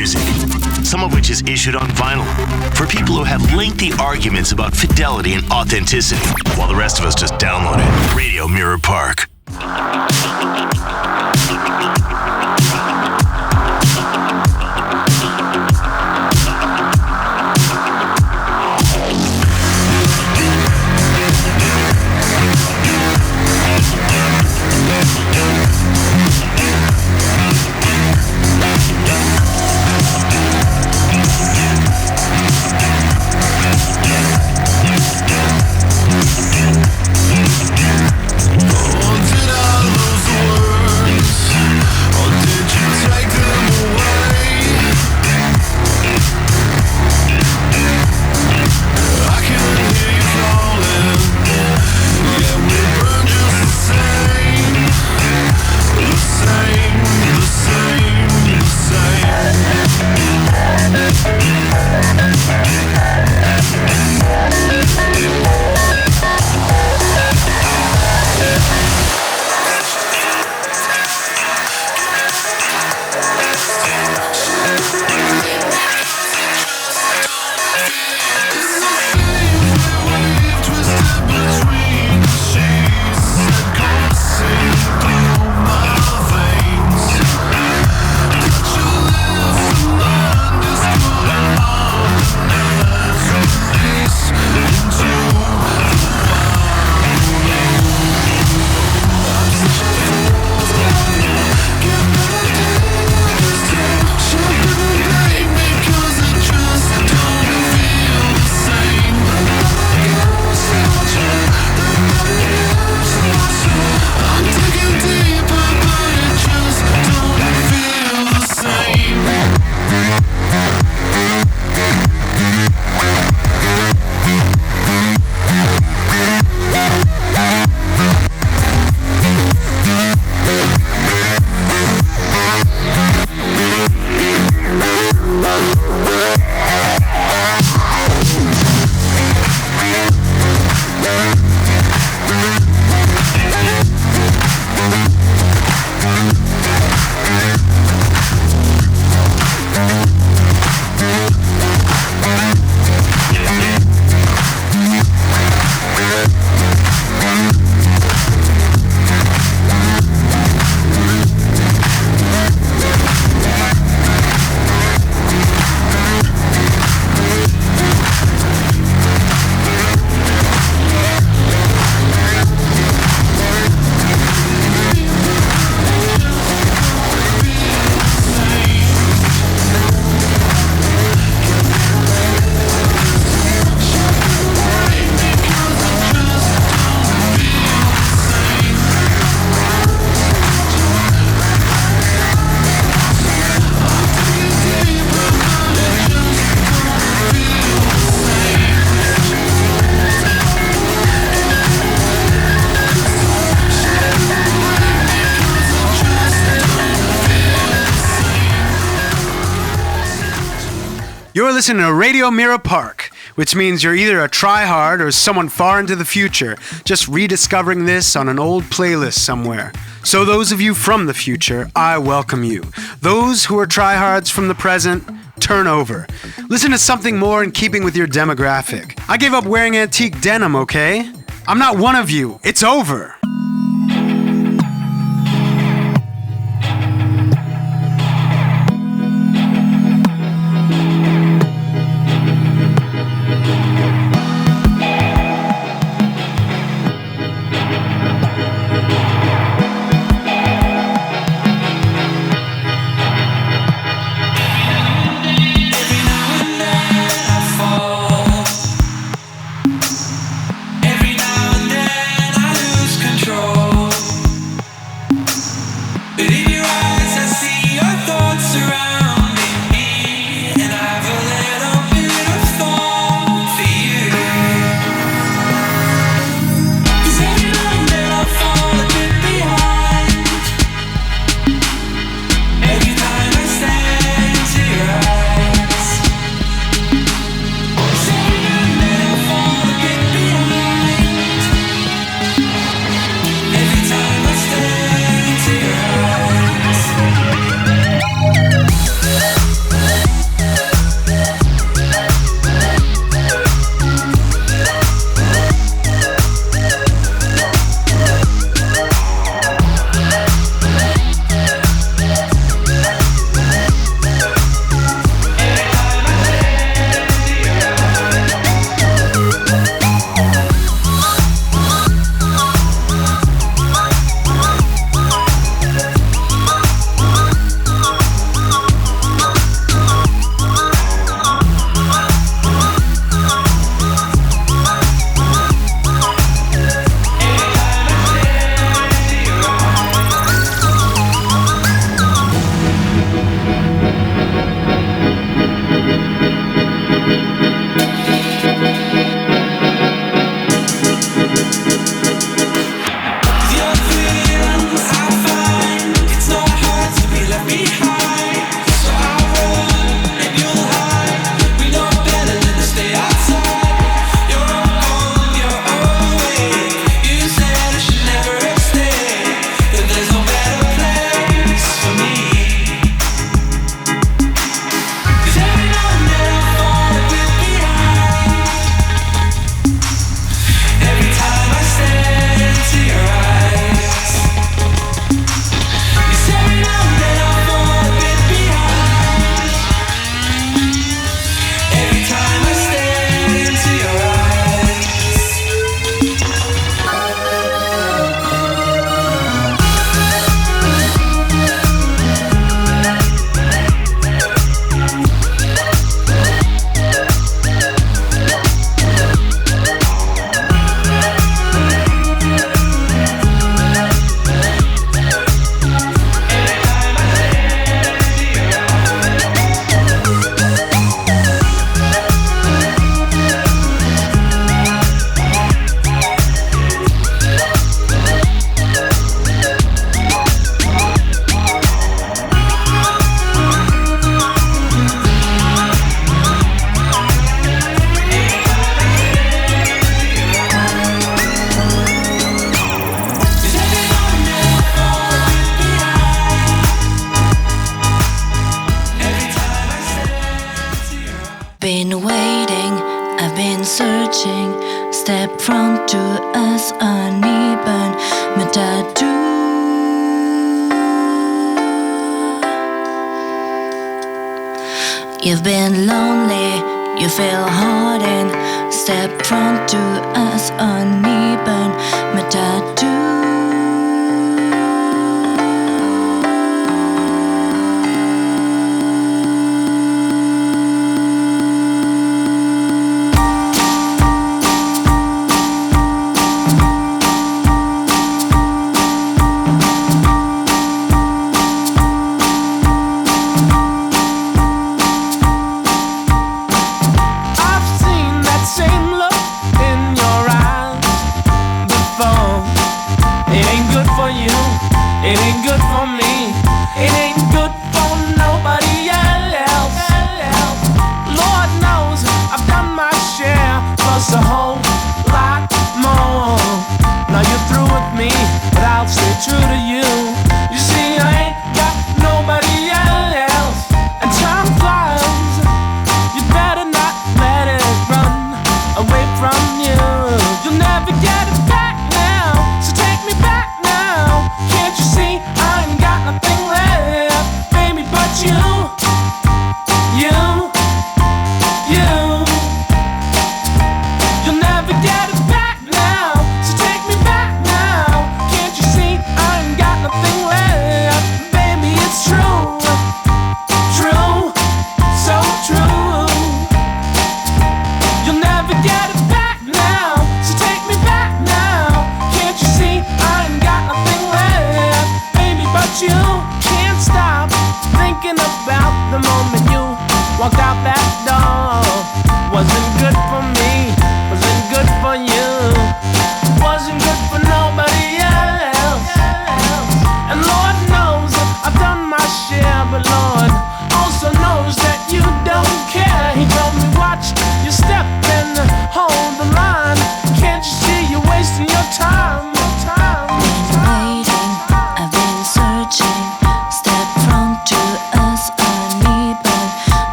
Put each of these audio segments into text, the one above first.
music, some of which is issued on vinyl, for people who have lengthy arguments about fidelity and authenticity, while the rest of us just download it. Radio Mirror Park. You're listening to Radio Mirror Park, which means you're either a tryhard or someone far into the future, just rediscovering this on an old playlist somewhere. So those of you from the future, I welcome you. Those who are tryhards from the present, turn over. Listen to something more in keeping with your demographic. I gave up wearing antique denim, okay? I'm not one of you. It's over. Every now and then I lose control. searching, step front to us uneven, metadu. You've been lonely, you feel hardened, step front to us uneven, metadu.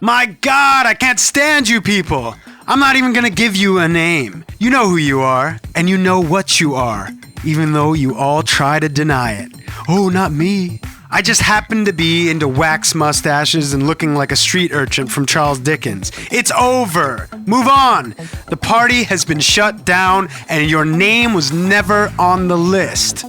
My God, I can't stand you people. I'm not even gonna give you a name. You know who you are, and you know what you are, even though you all try to deny it. Oh, not me. I just happen to be into wax mustaches and looking like a street urchin from Charles Dickens. It's over. Move on. The party has been shut down, and your name was never on the list.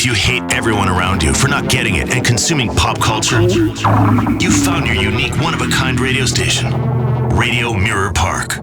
if you hate everyone around you for not getting it and consuming pop culture, you found your unique, one-of-a-kind radio station. Radio Mirror Park.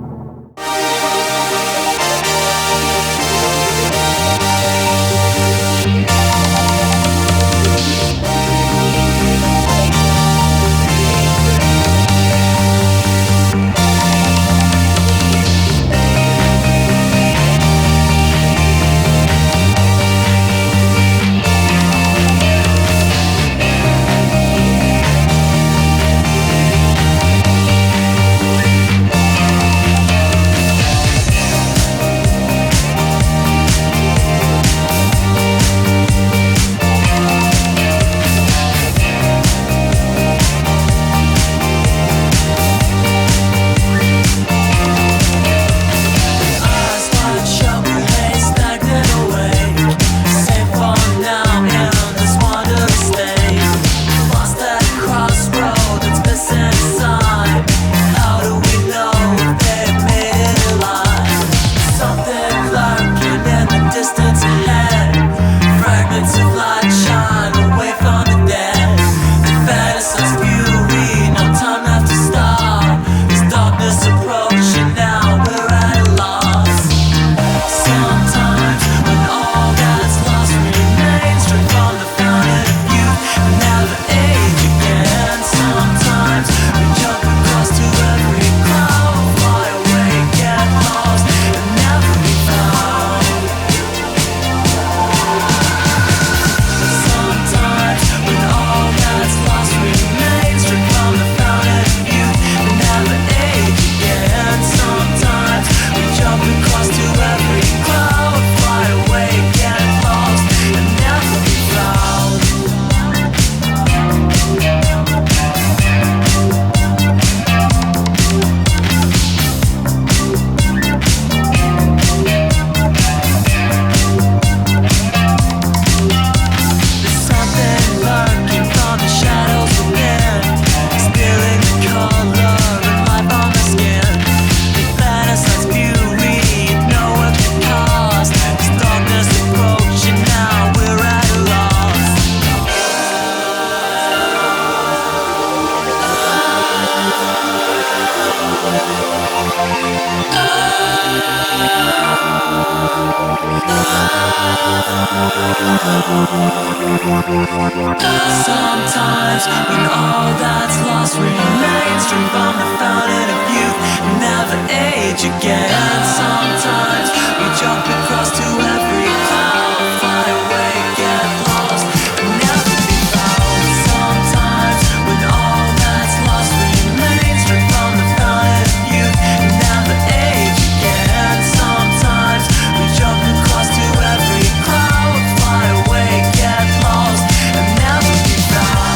Sometimes when all that's lost remains, drink from the fountain of youth and never age again. Sometimes we jump across to every cloud, fly away, get lost and never be found. Sometimes when all that's lost remains, drink from the fountain of youth and never age again. Sometimes we jump across to every cloud, fly away, get lost and never be found.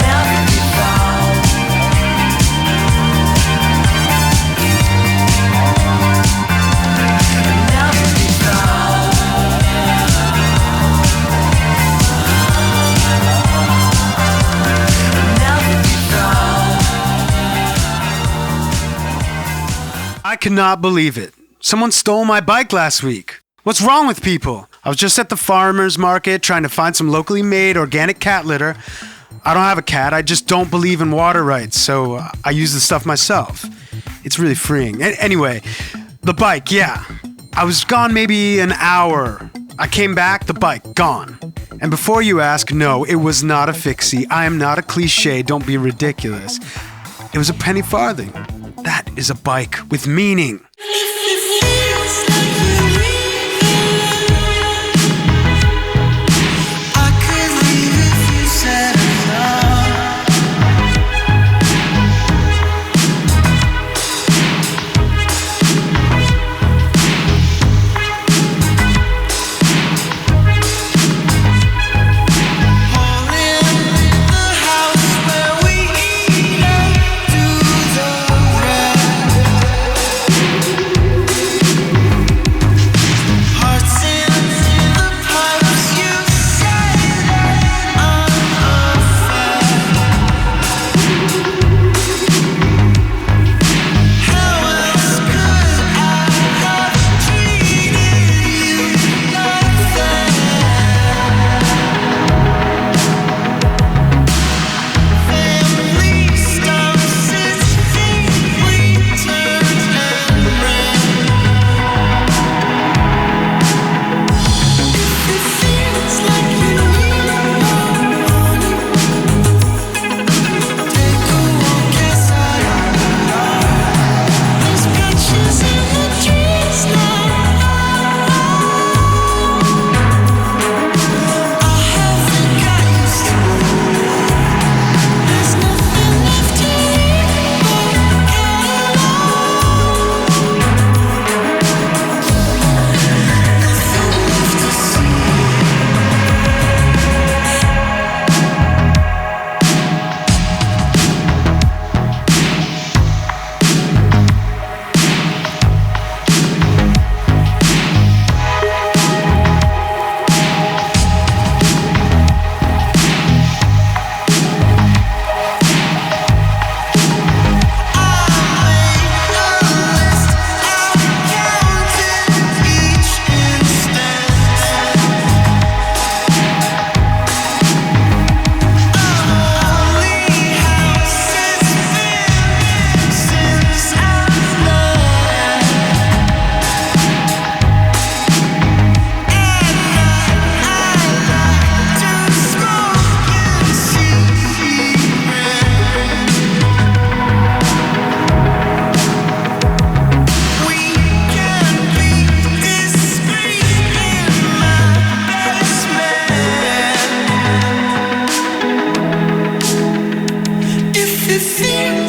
Never be found. Never be found. Never be found. I cannot believe it. Someone stole my bike last week. What's wrong with people? I was just at the farmer's market trying to find some locally made organic cat litter. I don't have a cat, I just don't believe in water rights, so I use the stuff myself. It's really freeing. Anyway, the bike, yeah. I was gone maybe an hour. I came back, the bike, gone. And before you ask, no, it was not a fixie. I am not a cliche, don't be ridiculous. It was a penny farthing. That is a bike with meaning.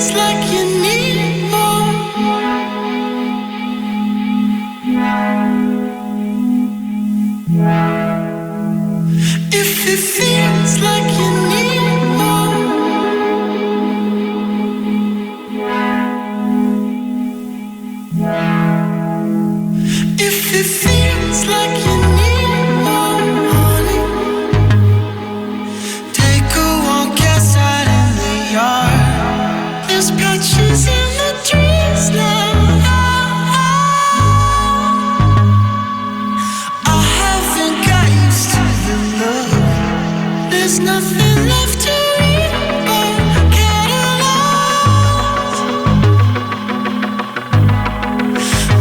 feels like you need more. If it feels like you need more. If it feels like you need more, honey, take a walk outside in the yard. There's patches in the trees now. I haven't got used to the love. There's nothing left to read but catalogs.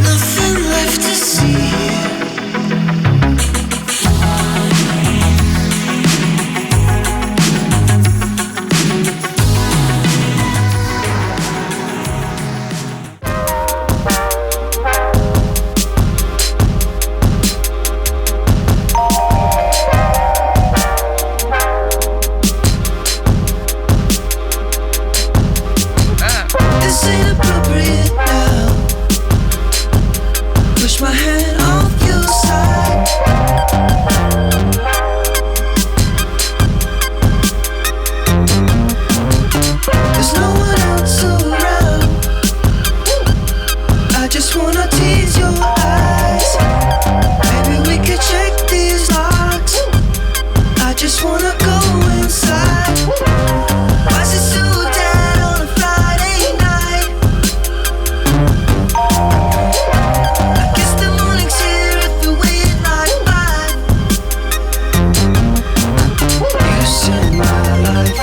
Nothing left to see. This ain't appropriate now. Push my hand off your side. There's no one else around. I just wanna tease your eyes. Maybe we could check these locks. I just wanna go inside. Why's it so dead on a Friday night? I guess the morning's here if we wait like five. You set my life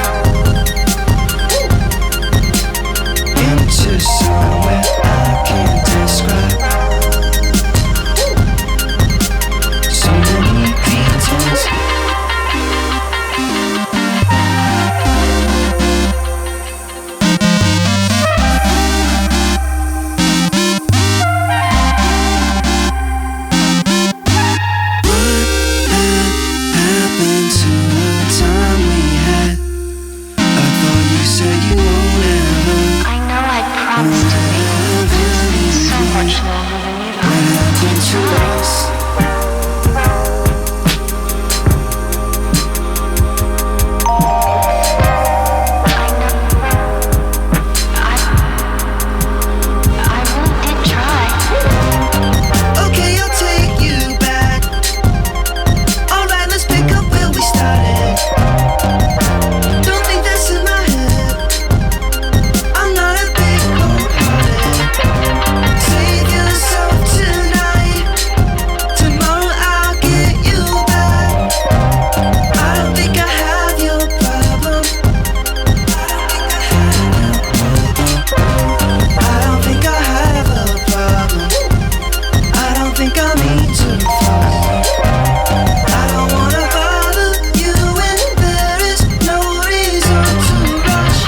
into somewhere I can't describe. So many details. Happened to the time we had. I thought you said you won't ever. I know I promised to be so much longer than you What happened to us? I really did try. Okay, I'll take you back. Alright, let's pick up where we started. Don't think that's in my head. I'm not a big cold-hearted. Save yourself tonight. Tomorrow I'll get you back. I don't think I have your problem. I don't think I have a problem. I don't think I mean to fall. I don't wanna bother you when there is no reason to rush.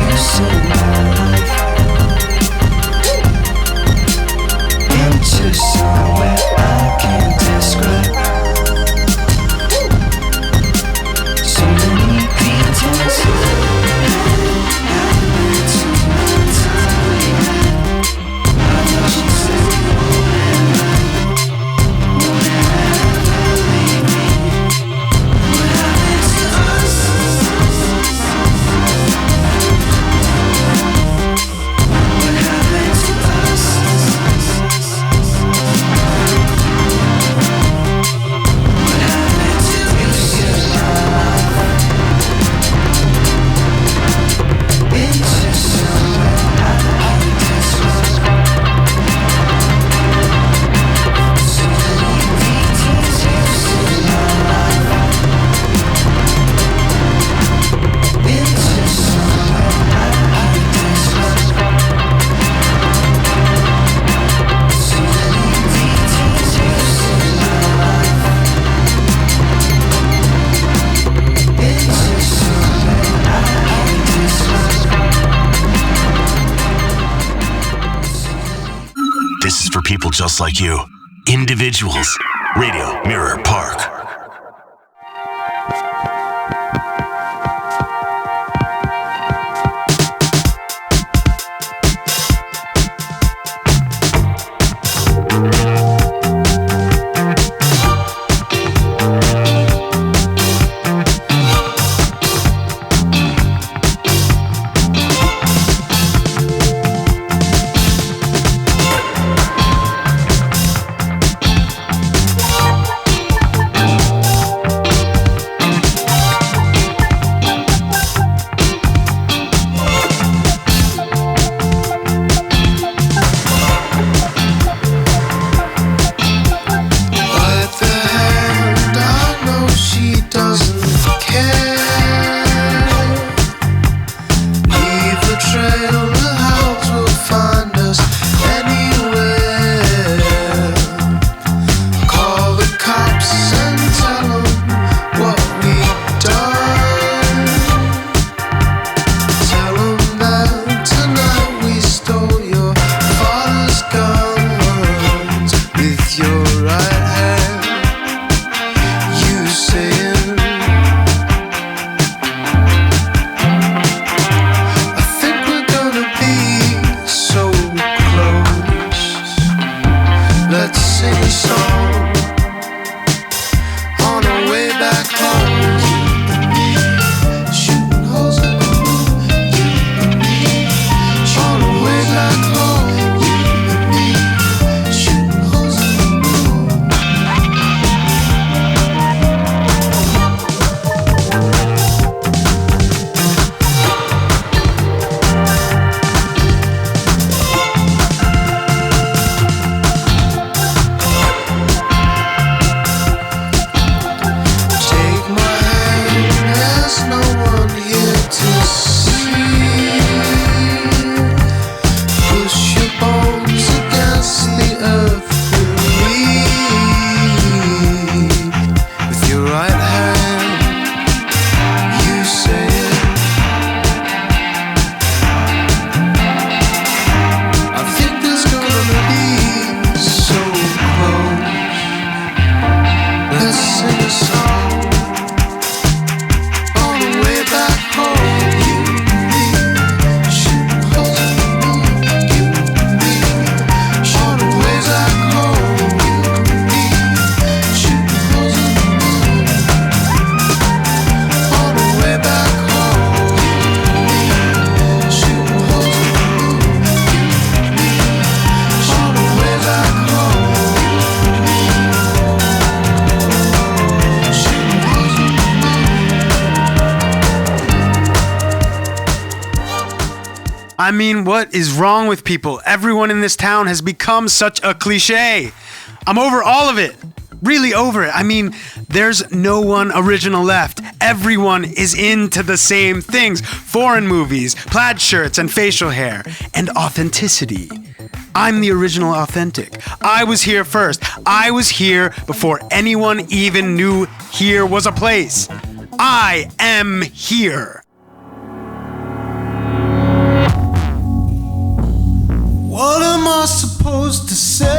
You set my life into somewhere I can't describe. So many details. Happened to the time we had. I thought you said you won't ever leave me. What happened to us? What happened to us? What happened to you? Into somewhere I can't describe. So many details. You set my life into somewhere I can't describe. So many details. You set my life into somewhere I can't describe. This is for people just like you. Individuals. Radio Mirror Park. I mean, what is wrong with people? Everyone in this town has become such a cliche. I'm over all of it. Really over it. I mean, there's no one original left. Everyone is into the same things. Foreign movies, plaid shirts, and facial hair. And authenticity. I'm the original authentic. I was here first. I was here before anyone even knew here was a place. I am here. What am I supposed to say?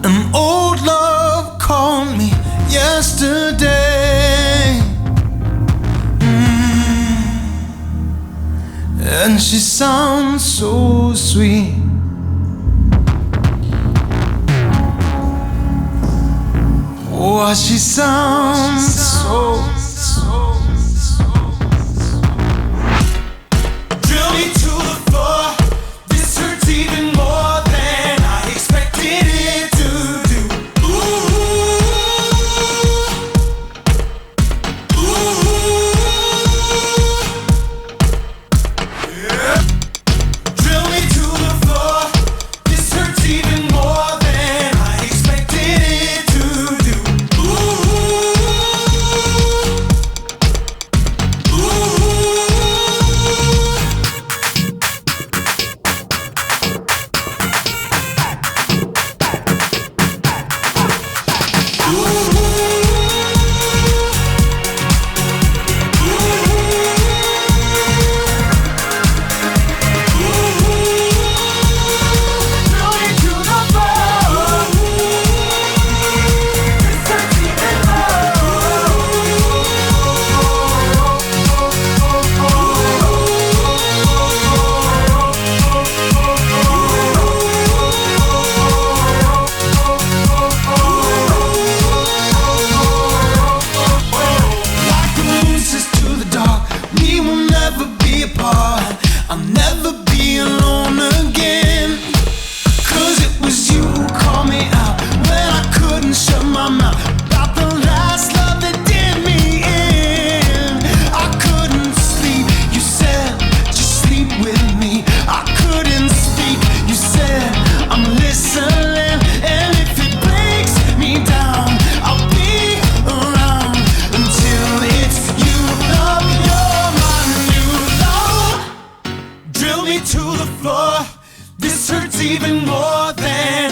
An old love called me yesterday, and she sounds so sweet. Oh, she sounds so. Drill me to the floor. This hurts even more than I expected it to do. Yeah. Drill me to the floor. This hurts even more than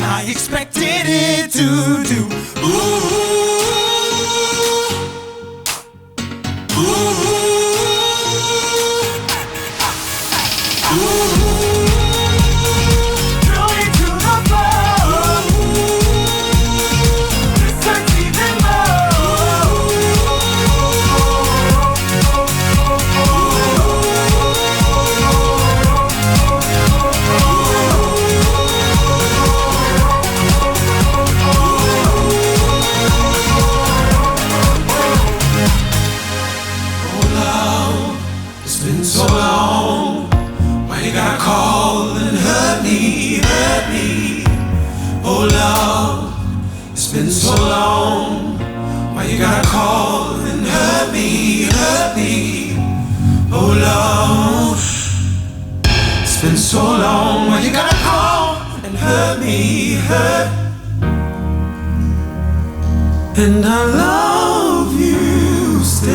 I expected it to do. And I love you still.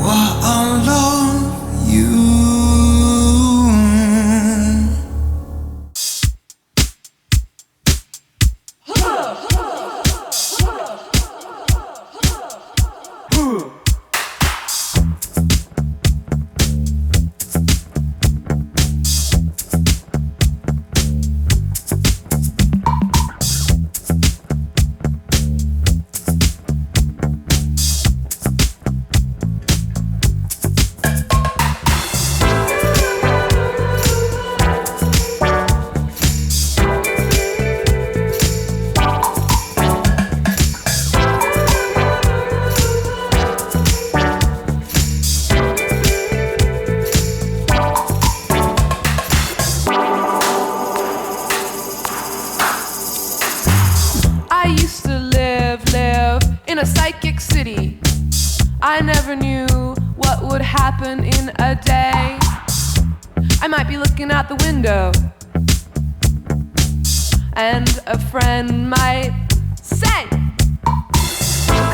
Why I love you. city. I never knew what would happen in a day. I might be looking out the window, and a friend might say,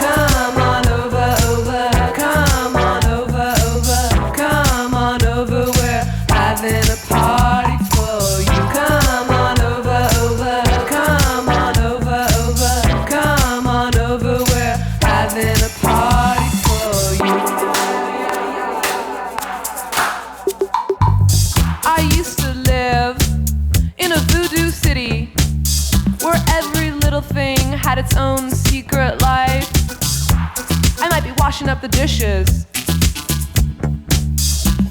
come on over, over, come on over, over, come on over, we're having a party for you. Come on over, over, come on over, over, come on over, we're having a party for you. I used to live in a voodoo city where every little thing had its own secret life. I might be washing up the dishes,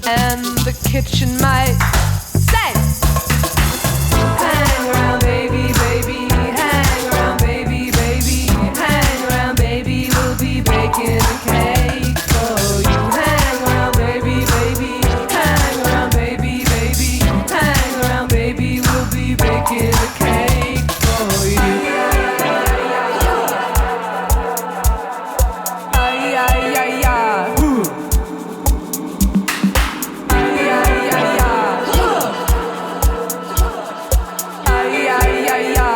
and the kitchen might say, hang around baby, baby, hang around baby, baby, hang around baby, we'll be baking a cake for you. Hang around baby, baby, hang around baby, baby, hang around baby, we'll be baking a cake for you. Ay, ay, ay, ay. Ay, ay, ay, ay. Ay, ay, ay, ay.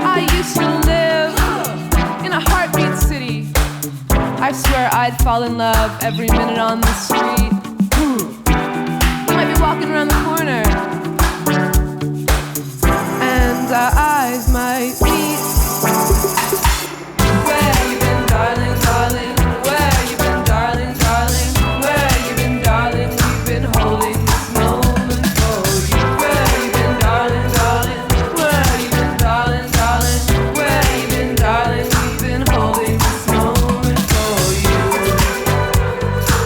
I used to live in a heartbeat city. I swear I'd fall in love every minute on the street. You might be walking around the corner, and our eyes might meet. Where you been, darling, darling? Where you been, darling, darling? Where you been, darling? We've been holding this moment for you. Where you been, darling, darling? Where you been, darling, darling? Where you been, darling? We've been holding this moment for you.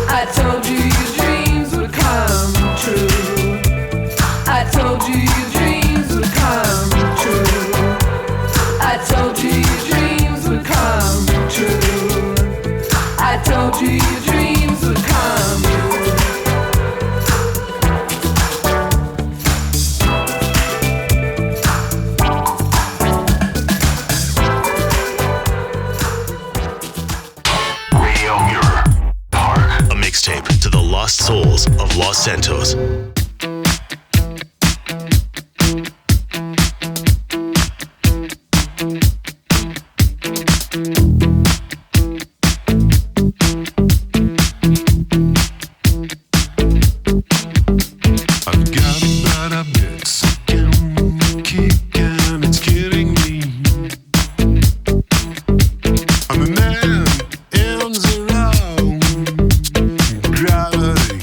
I told you your dreams would come true. I told you your dreams would come true. I told you your dreams would come true. I told you your dreams would come true. Radio Mirror Park, a mixtape to the lost souls of Los Santos. I've got a bad Mexican kick and it's killing me. I'm a man in zero gravity.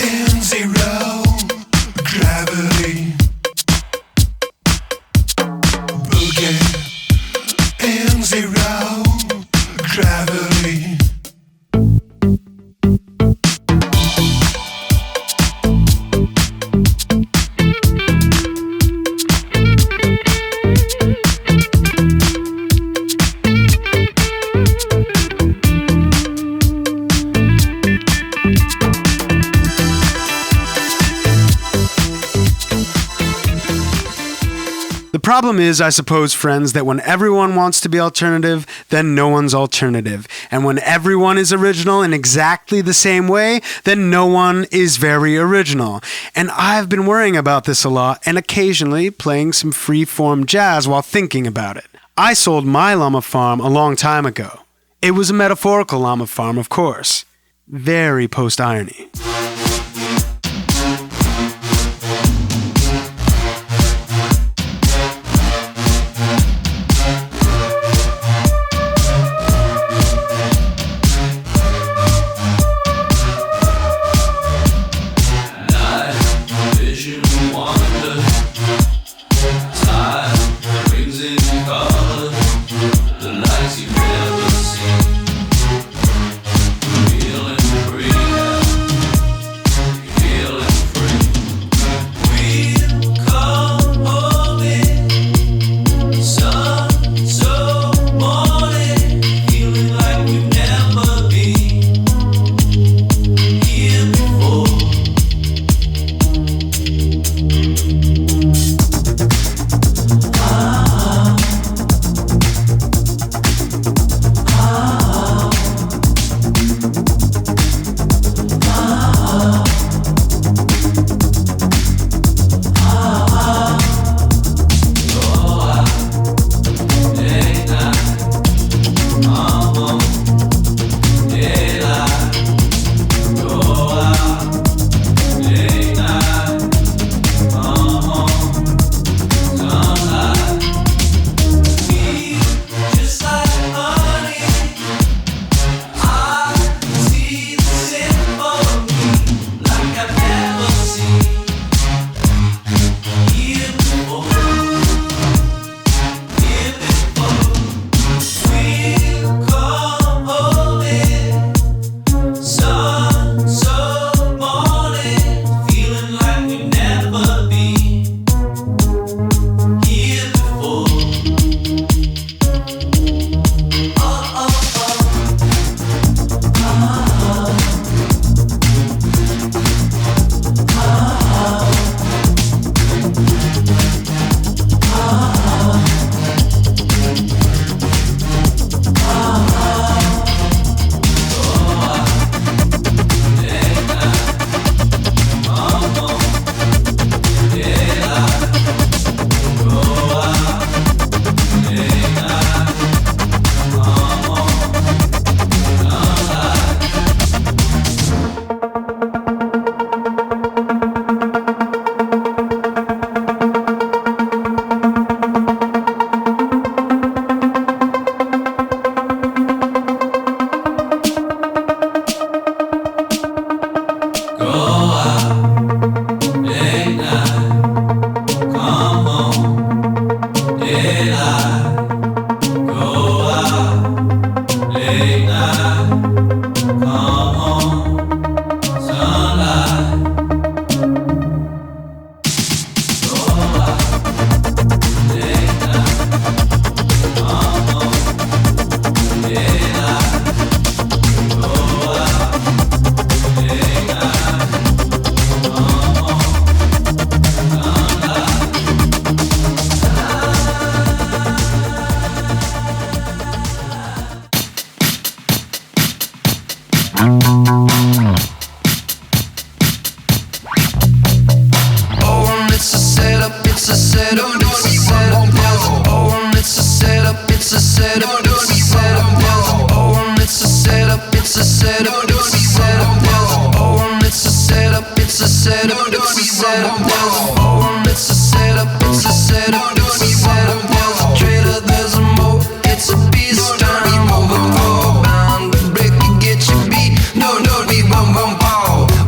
in zero gravity. Boogie in zero gravity. The problem is, I suppose, friends, that when everyone wants to be alternative, then no one's alternative. And when everyone is original in exactly the same way, then no one is very original. And I've been worrying about this a lot and occasionally playing some free-form jazz while thinking about it. I sold my llama farm a long time ago. It was a metaphorical llama farm, of course. Very post-irony.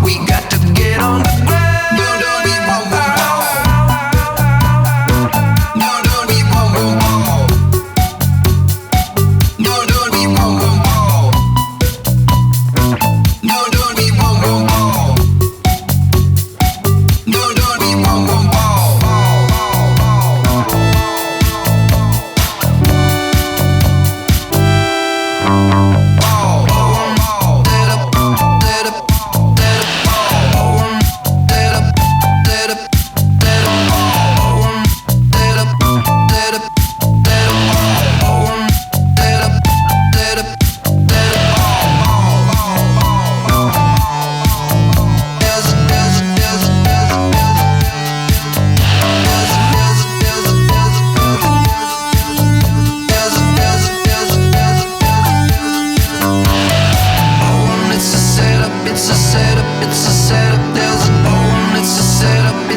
We got to get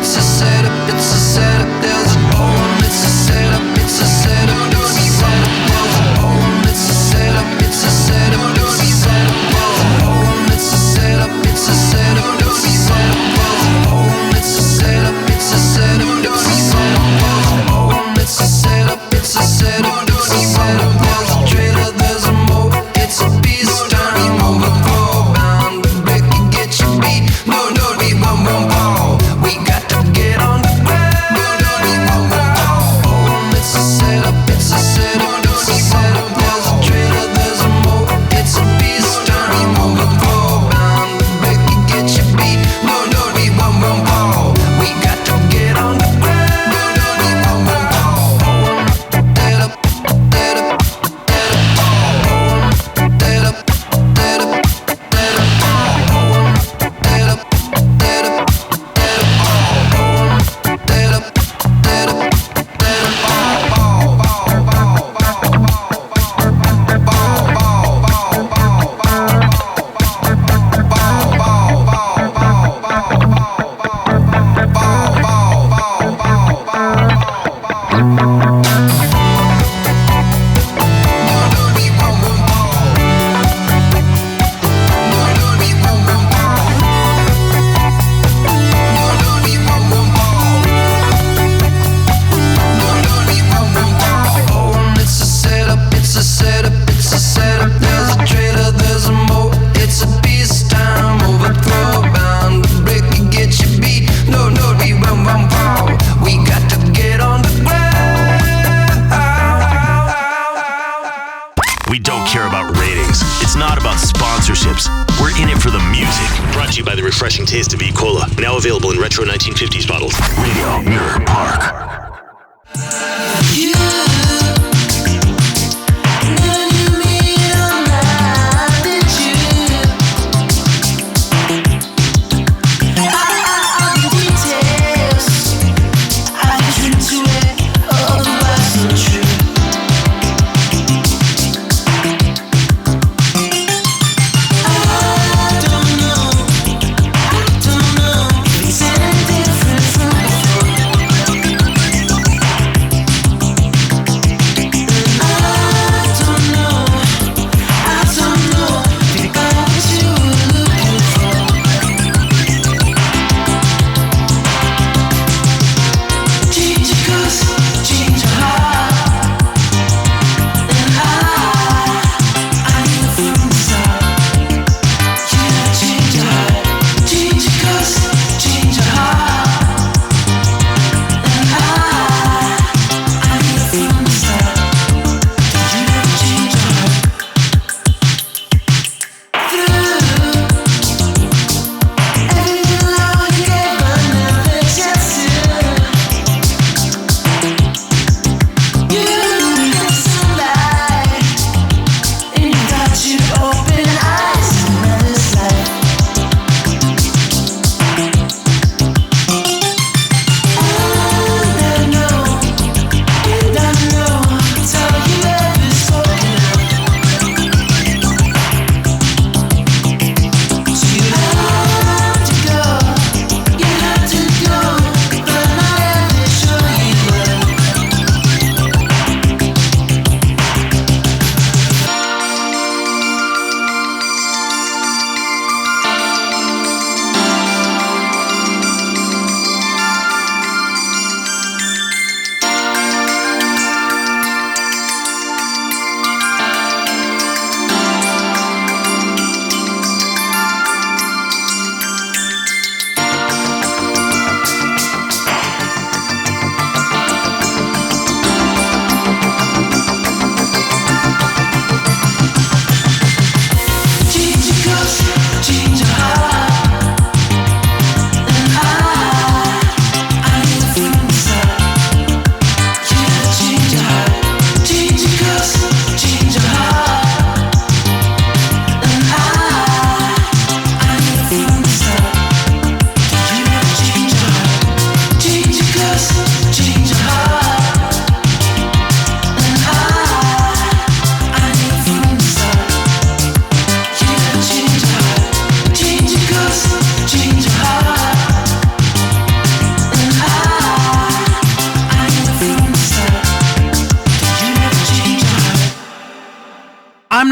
it's a setup, it's a setup. There's a home, it's a setup, it's a setup. There's a home, it's a setup, it's a setup. There's a home, it's a setup, it's a setup. There's a home, it's a setup, it's a setup. There's a home, it's a setup, it's a setup. There's a trailer, there's a moat, it's a peace time over bound. Break and get your beat. No, we won't fall. We got to get on the ground. No, we won't fall. It's a setup, it's a setup, it's a setup. There's a trailer, there's a moat, it's a peace time over bound. Break and get your beat. No, we won't fall. We got to get on the ground. No, we won't fall. Dead up, dead up, dead up, dead up, dead up, dead up, dead up, dead up, dead up, dead up, it's a setup, it's a setup, it's a setup. There's a trailer, there's a moat, it's a peace time over bound. Break and get your beat. No, we won't fall. We got to get on the ground. We don't care about ratings. It's not about sponsorships. We're in it for the music. Brought to you by the refreshing taste of E-Cola. Now available in retro 1950s bottles. Radio Mirror Park. Different from before.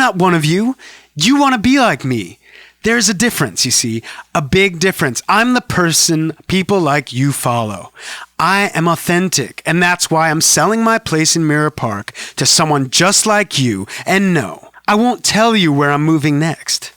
not one of you. You want to be like me. There's a difference, you see, a big difference. I'm the person people like you follow. I am authentic, and that's why I'm selling my place in Mirror Park to someone just like you. And no, I won't tell you where I'm moving next.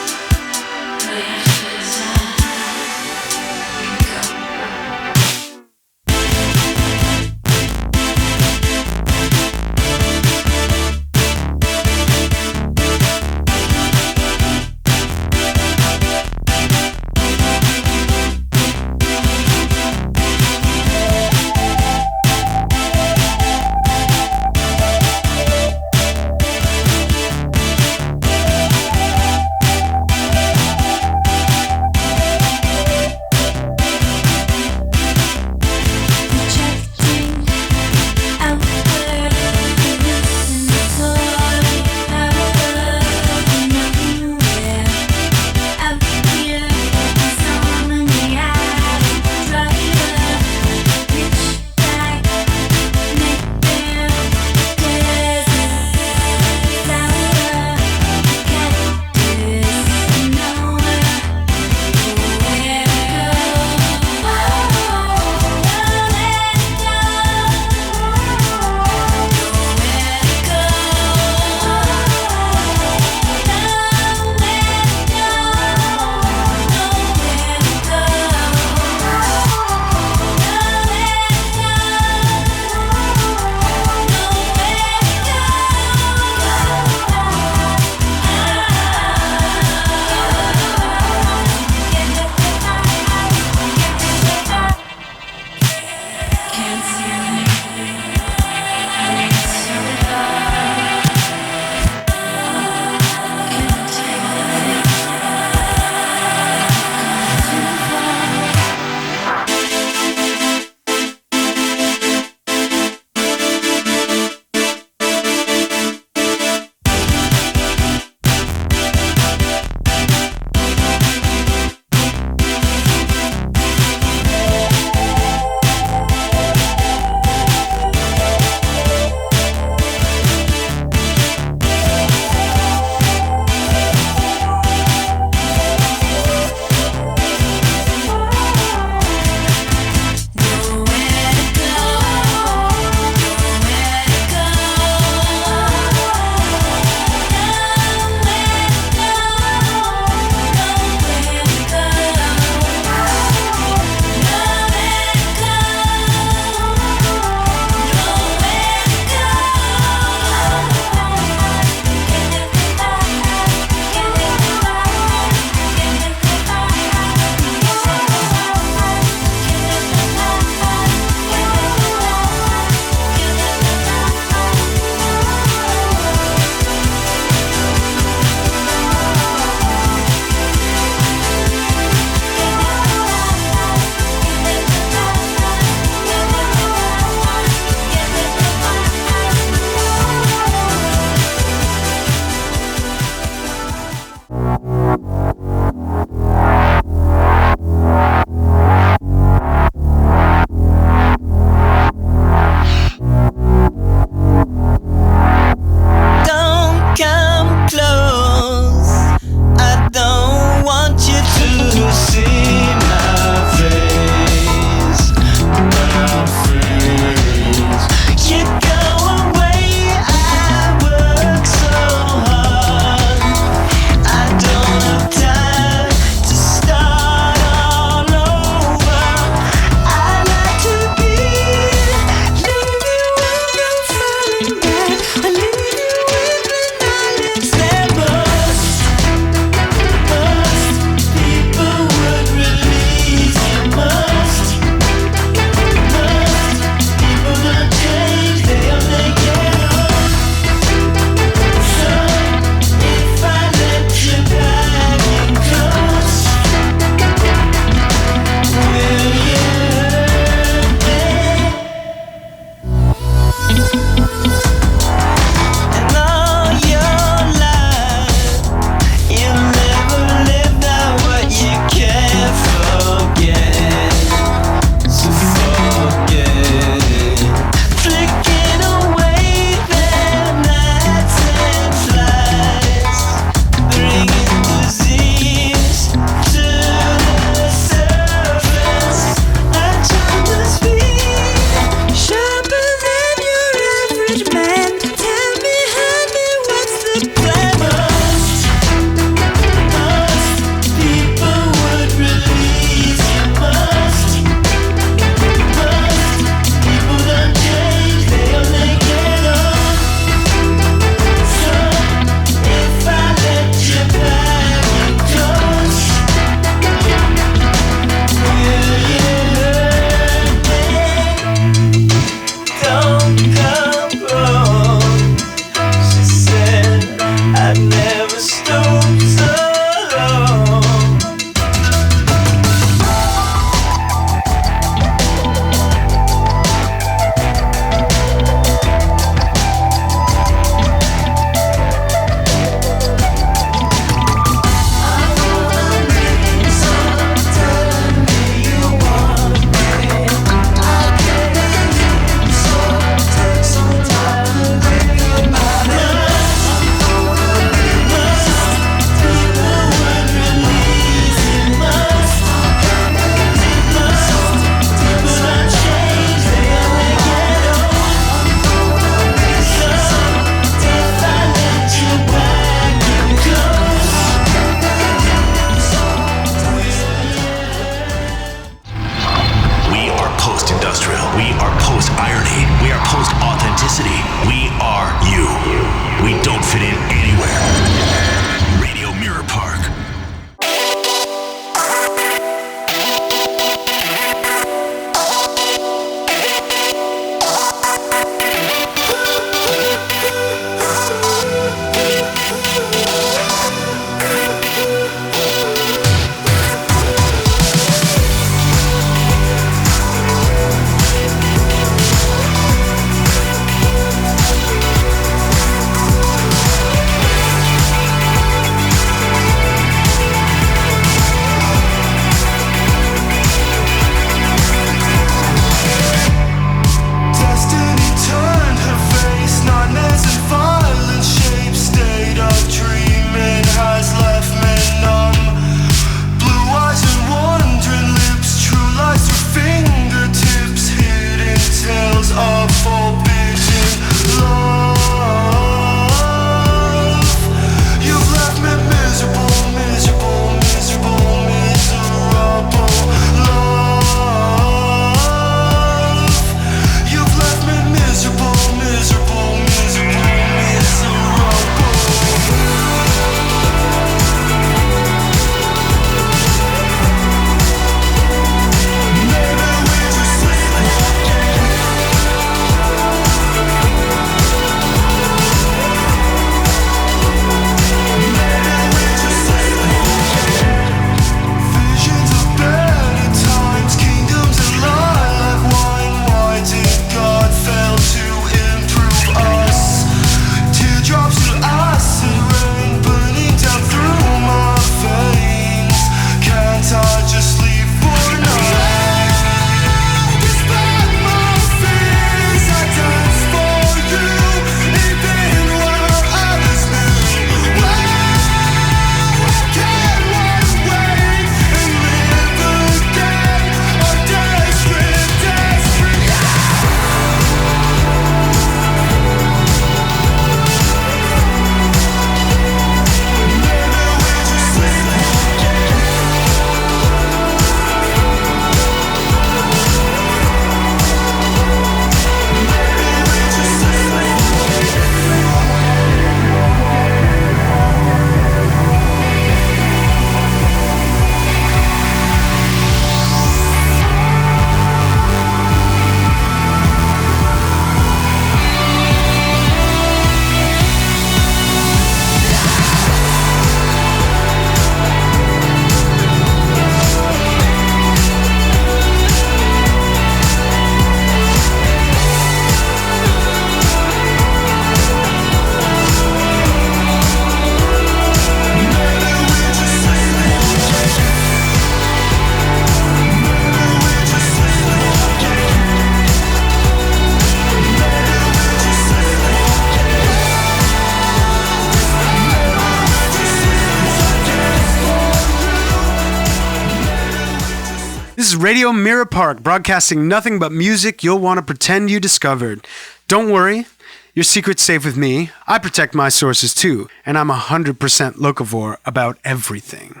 Radio Mirror Park, broadcasting nothing but music you'll want to pretend you discovered. Don't worry, your secret's safe with me. I protect my sources too, and I'm 100% locavore about everything.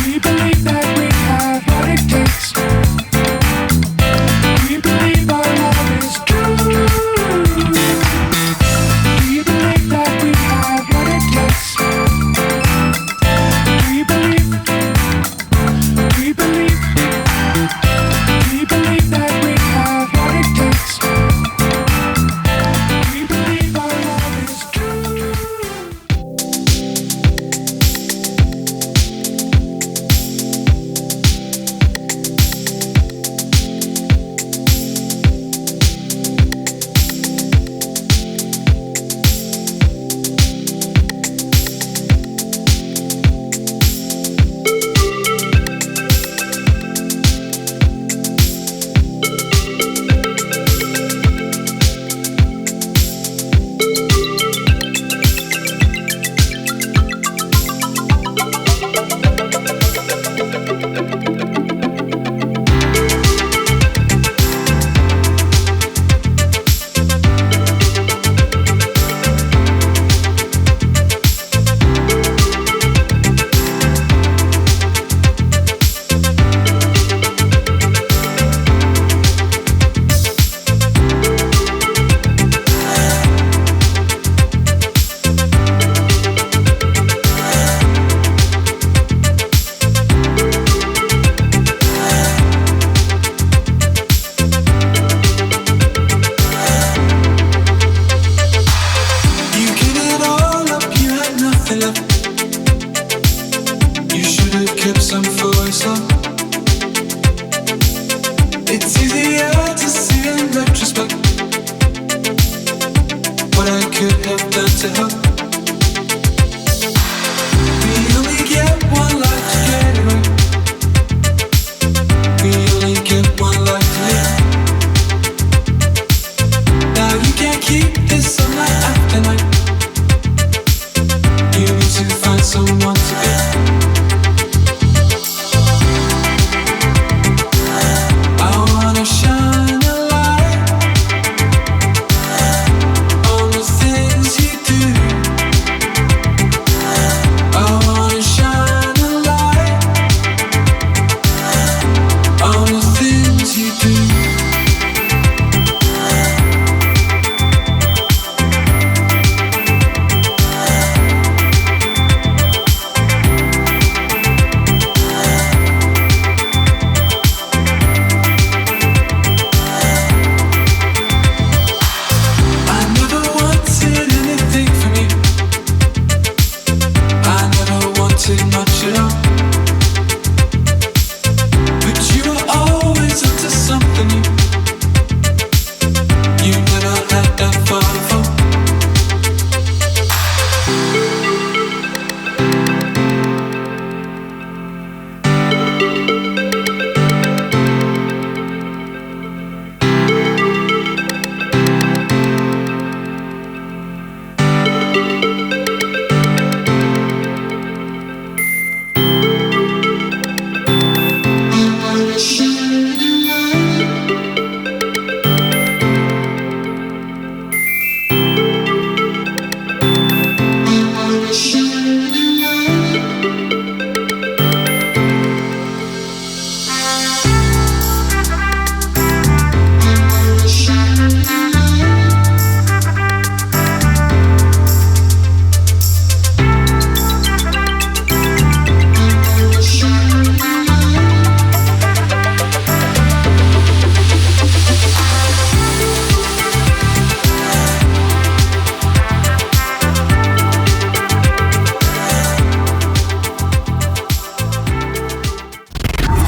We believe that clips and voice up. It's easier to see in retrospect what I could have done to help. We only get one life to get it right. We only get one life to live. Now you can't keep this on night after night. You need to find someone to be. I wanna shine a light on the things you do. I wanna shine a light on the things you do. I never wanted anything from you. I never wanted much at all. But you were always up to something new. You never had that far to fall.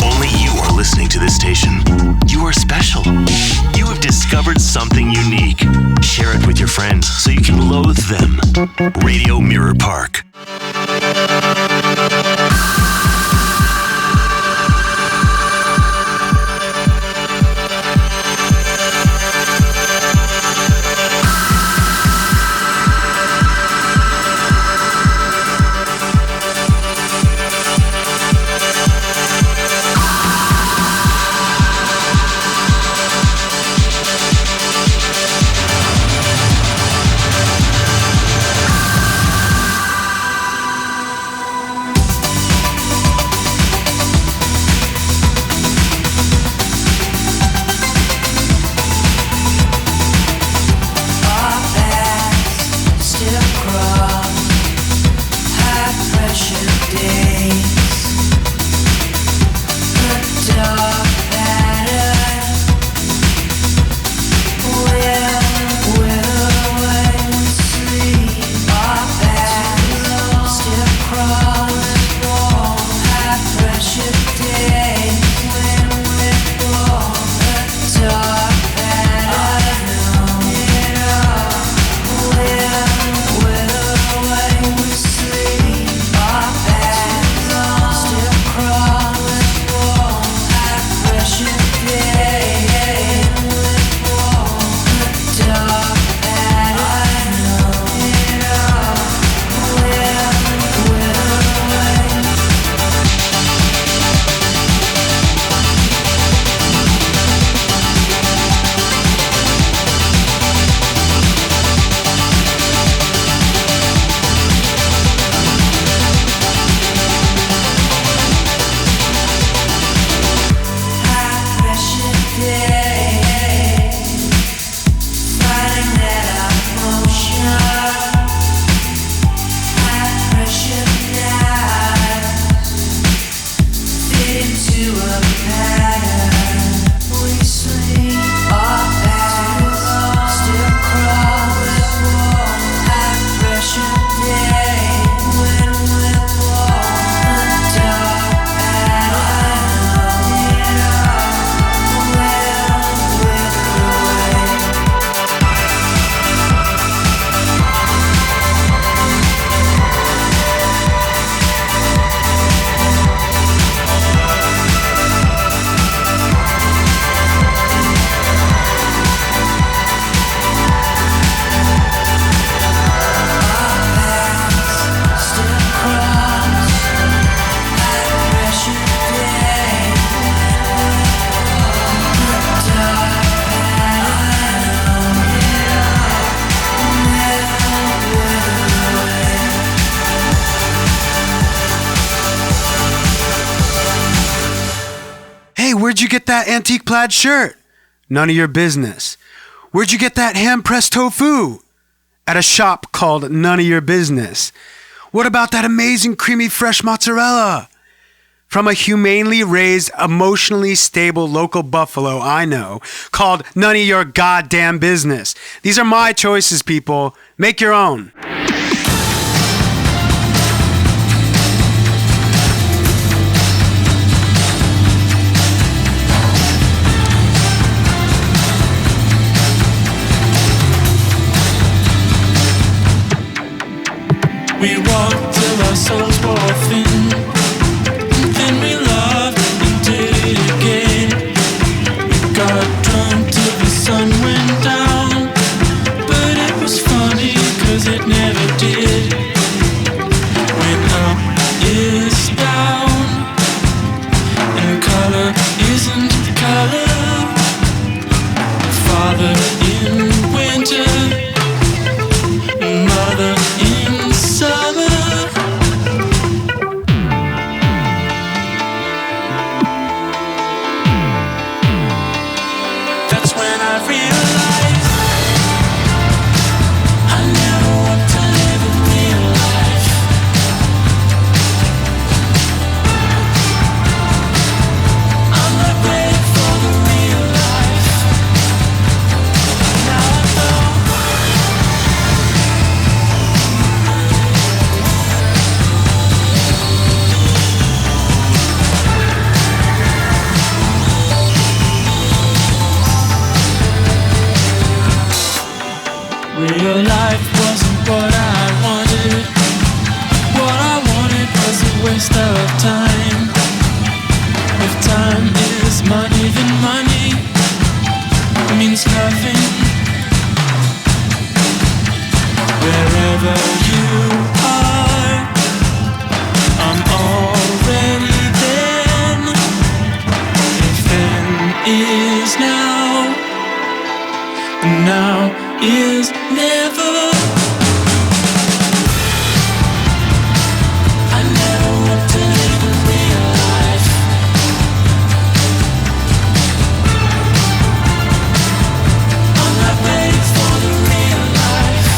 Only you are listening to this station. You are special. You have discovered something unique. Share it with your friends so you can loathe them. Radio Mirror Park. where'd you get that antique plaid shirt? None of your business. Where'd you get that hand-pressed tofu? At a shop called None of Your Business. What about that amazing creamy fresh mozzarella? From a humanely raised, emotionally stable local buffalo I know, called None of Your Goddamn Business. These are my choices, people. Make your own. We walked till our souls wore thin. Then we loved and did it again. We got drunk till the sun went down. But it was funny cause it never did. When up is down and color isn't color. Father in winter, mother in summer. That's when I realized I never want to live a real life. I'm not ready for the real life. Now I know. Real life wasn't what I wanted. What I wanted was a waste of time. If time is money, then money means nothing. Wherever you are, I'm already then. If then is now, now is never. I never want to live a real life. I'm not ready for the real life.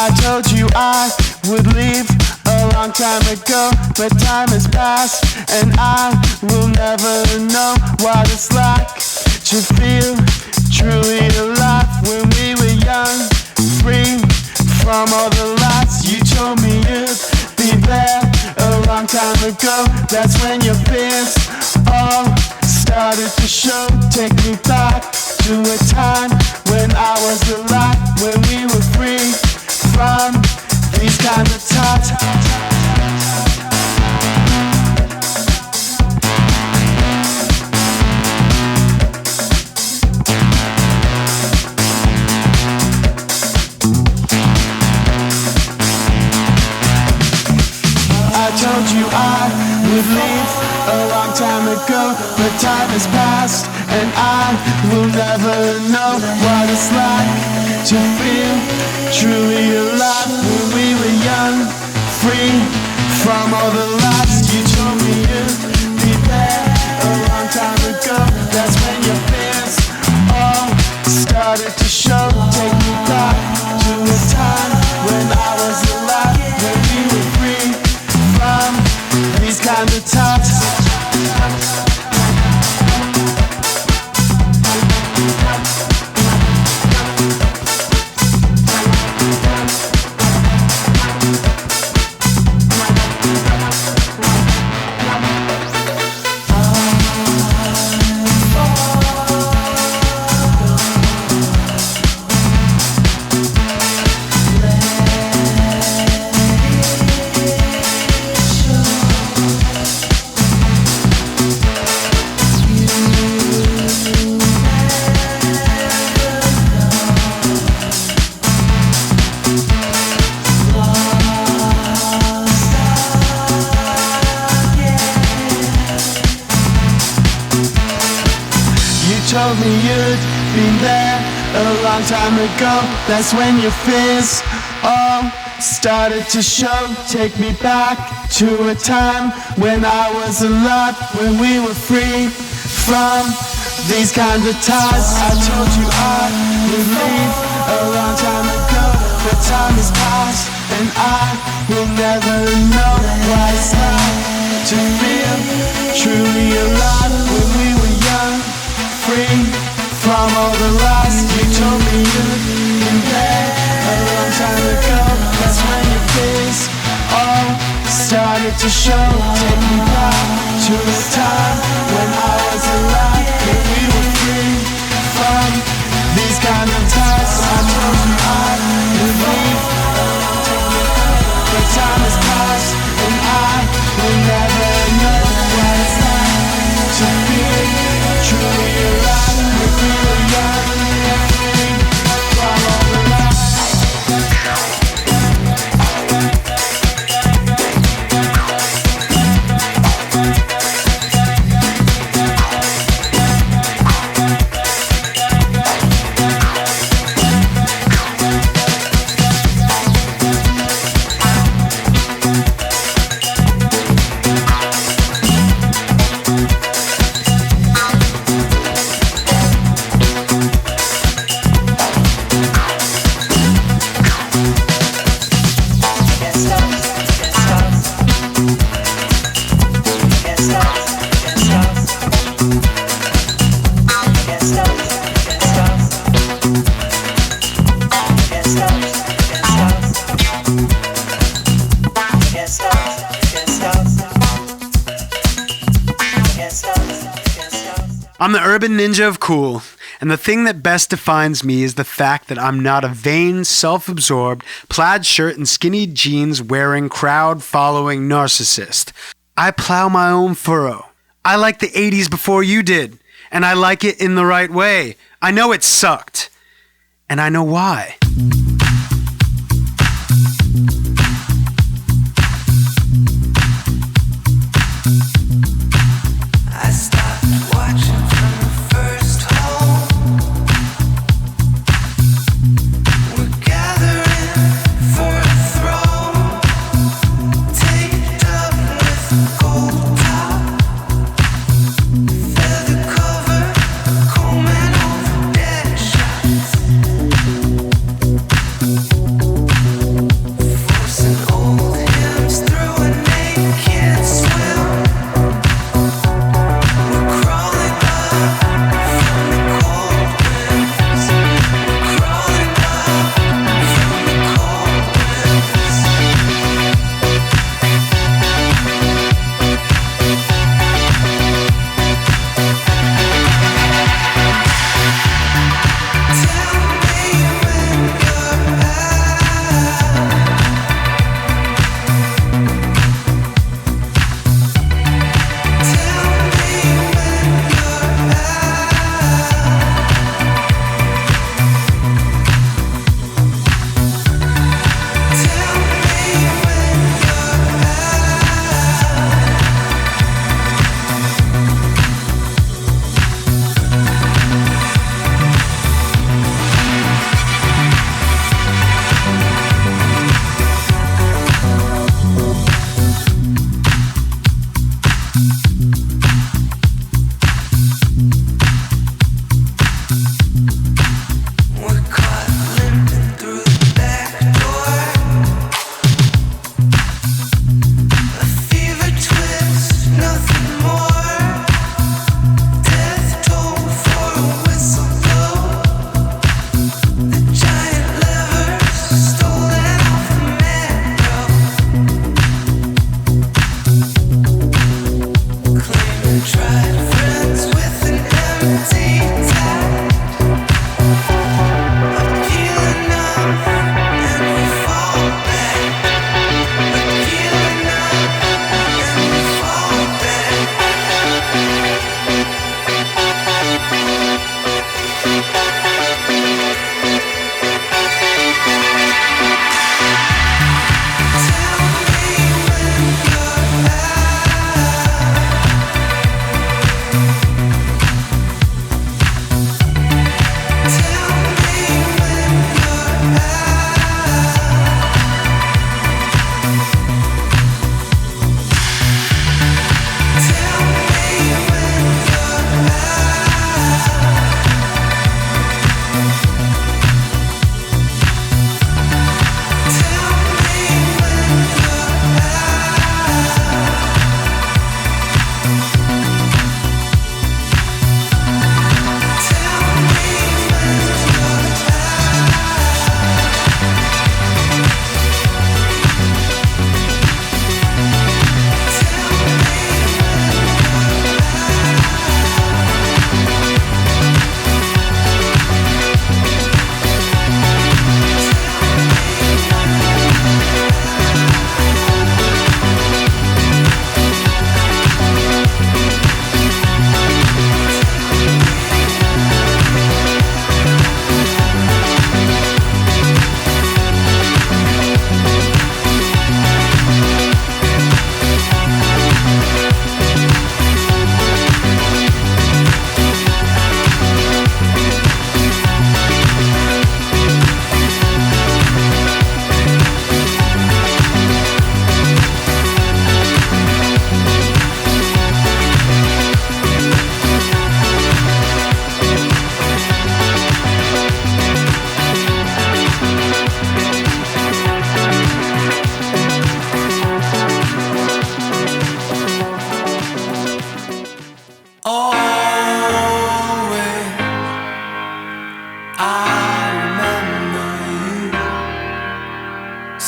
I told you I would leave a long time ago, but time has passed and I will never know what it's like to feel truly alive. When we were young, free from all the lies, you told me you'd be there a long time ago. That's when your fears all started to show. Take me back to a time when I was alive, when we were free from these kind of thoughts. I told you I would leave a long time ago, but time has passed and I will never know what it's like to feel truly alive. When we were young, free from all the lies, you told me you'd be there a long time ago. That's when your fears all started to show. Take me back to a time when I was alive, when we were free from these kind of thoughts. Told me you'd been there a long time ago. That's when your fears all started to show. Take me back to a time when I was alive, when we were free from these kind of ties. I told you I would leave a long time ago, but time has passed and I will never know what it's like to feel truly alive. When we were young, free from all the lies, you told me you'd been there a long time ago. That's when your fears all started to show. Take me back to a time when I was alive, when we were free from these kind of ties. I told you I would leave a long time ago, but time has passed and I will never know what it's like to feel truly alive. When we were young and free from all the lies. I'm the urban ninja of cool, and the thing that best defines me is the fact that I'm not a vain, self-absorbed, plaid shirt and skinny jeans wearing, crowd-following narcissist. I plow my own furrow. I like the 80s before you did, and I like it in the right way. I know it sucked, and I know why. I stopped watching from the first hole. We're gathering for a throne, taped up with a gold top, feather cover, combing over dead shots.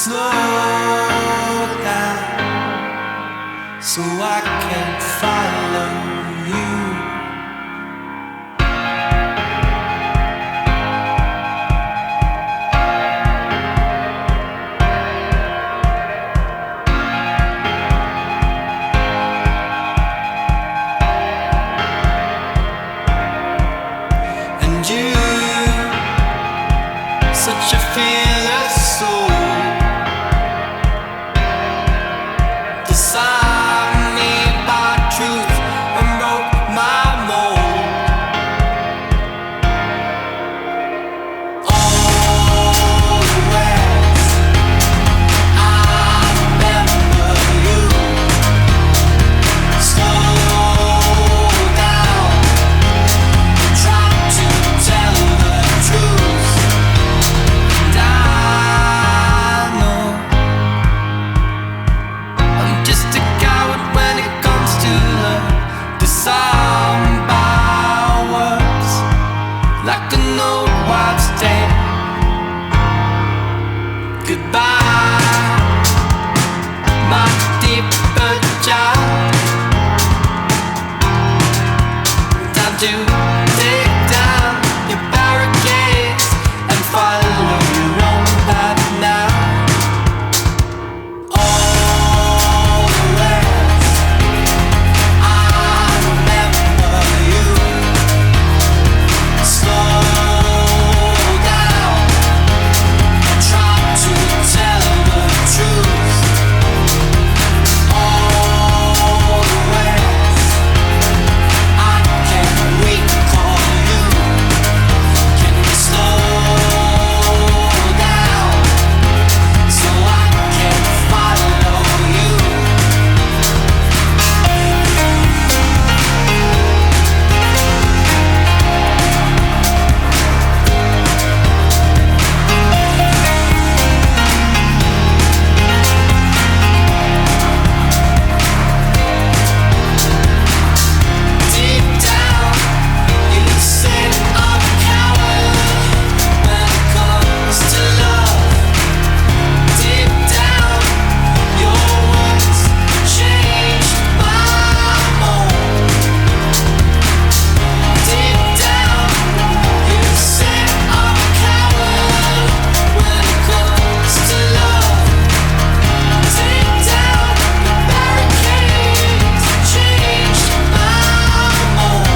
slow down so I can follow you. And you, such a fearless soul, disarmed me by truth and broke my mold. Always, I remember you. Slow down, try to tell the truth. And I know I'm just a coward when it comes to love. Disarmed by words, like an old wives' tale. Goodbye, my deeper child. Time to take down your barricades and follow your own path now. Always, I remember you. Slow down, try to tell the truth. Always, I can recall you. Can you slow down so I can follow you? Deep down, you say I'm a coward when it comes to love. Deep down, your words changed my mold. Deep down, you say I'm a coward when it comes to love. Deep down, the barricades changed my mold.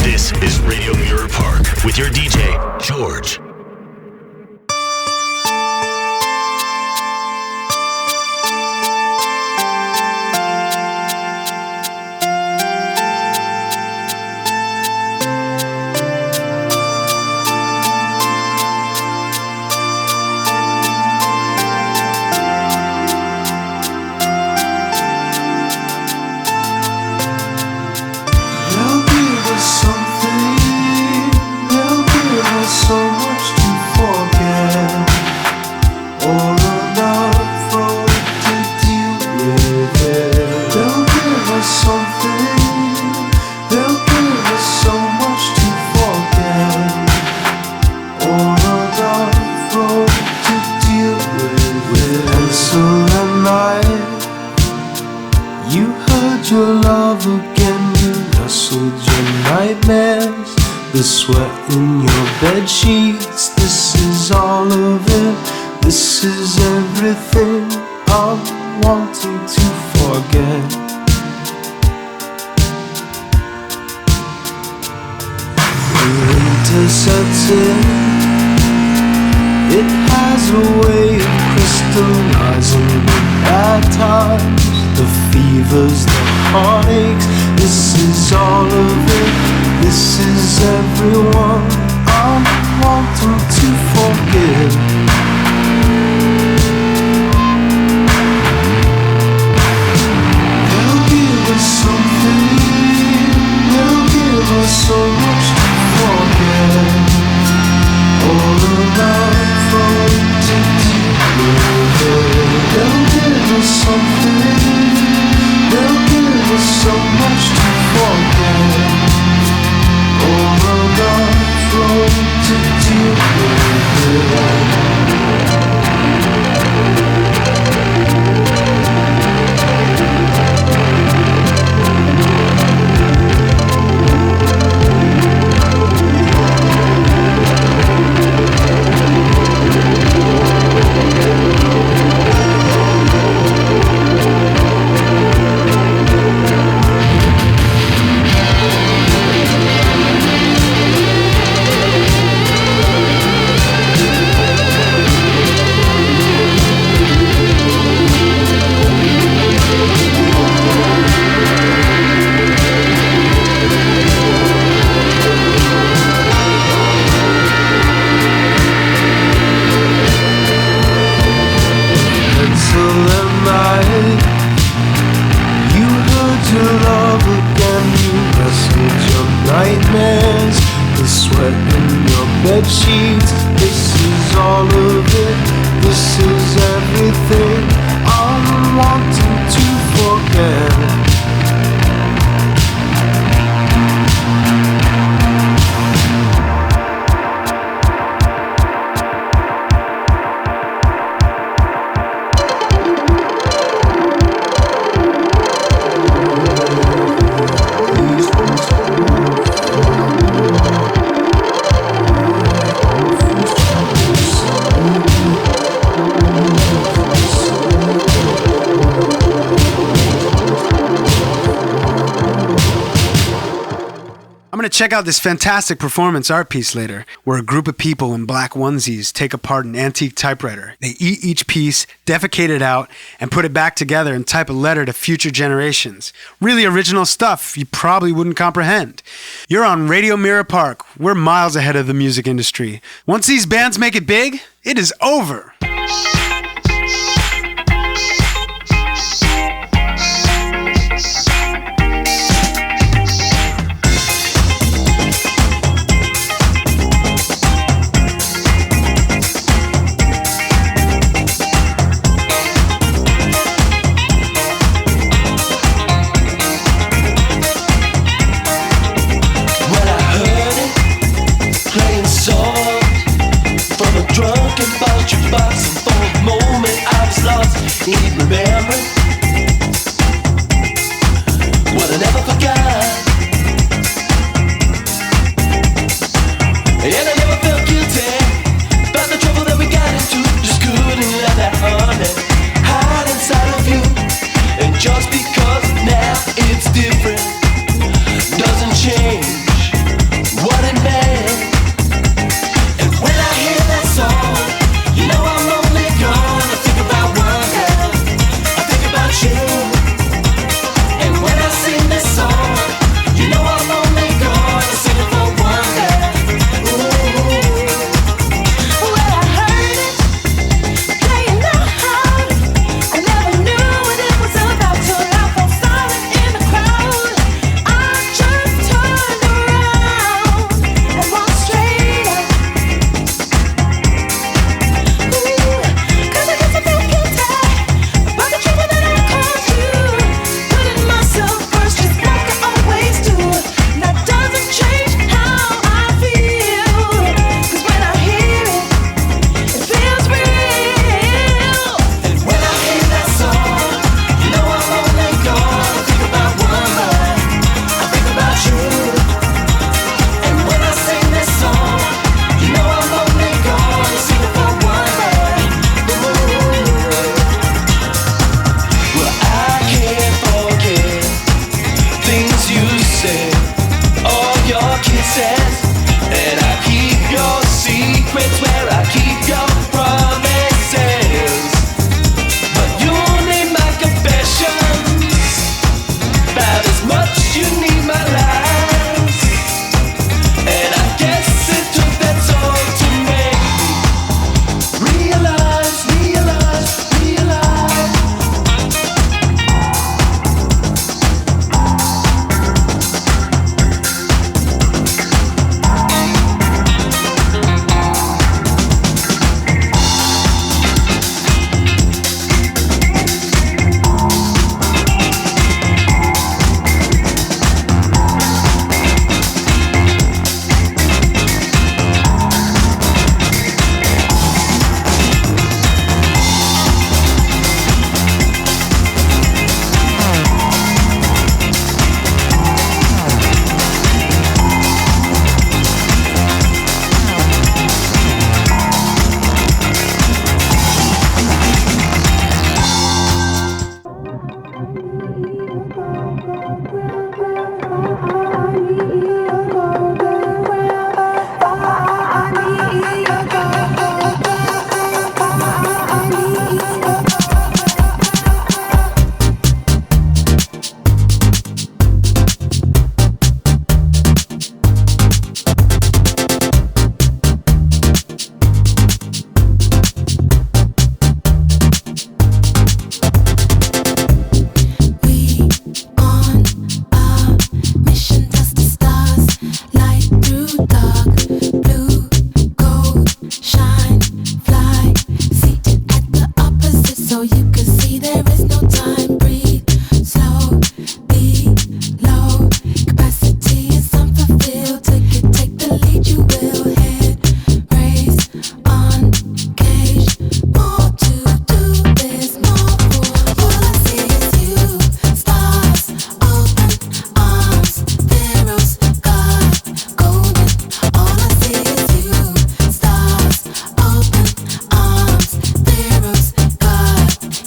This is Radio Mirror Park with your DJ, George. They'll give us something. They'll give us so much to forget, or enough road to deal with it. They'll give us something. They'll give us so much to forget, or enough road to deal with it. And so that night, you heard your love again, you nestled your nightmares, the sweat in your bed sheets. This is all of it, this is everything I'm wanting to forget. When winter sets in, it has a way of crystallizing the bad times, the fevers, the heartaches. This is all of it, this is everyone I'm wanting to forgive. check out this fantastic performance art piece later, where a group of people in black onesies take apart an antique typewriter. They eat each piece, defecate it out, and put it back together and type a letter to future generations. Really original stuff you probably wouldn't comprehend. You're on Radio Mirror Park. We're miles ahead of the music industry. Once these bands make it big, it is over. Box and for a moment I was lost in remembering what I never forgot. And I never felt guilty about the trouble that we got into. Just couldn't let that honey hide inside of you. And just because now it's different doesn't change what it meant. And when I hear that song, you know I'm only gonna think about one girl. I think about you. And when I sing this song, you know I'm only gonna sing it for one girl. Ooh. When I heard it playing loud, I never knew what it was about till I fell silent in the crowd. I just turned around and walked straight up. And I keep your secrets where I keep your promises. But you need my confessions about as much you need my lies. And I guess it took that song to make me realize, realize, realize.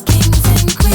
Kings and queens.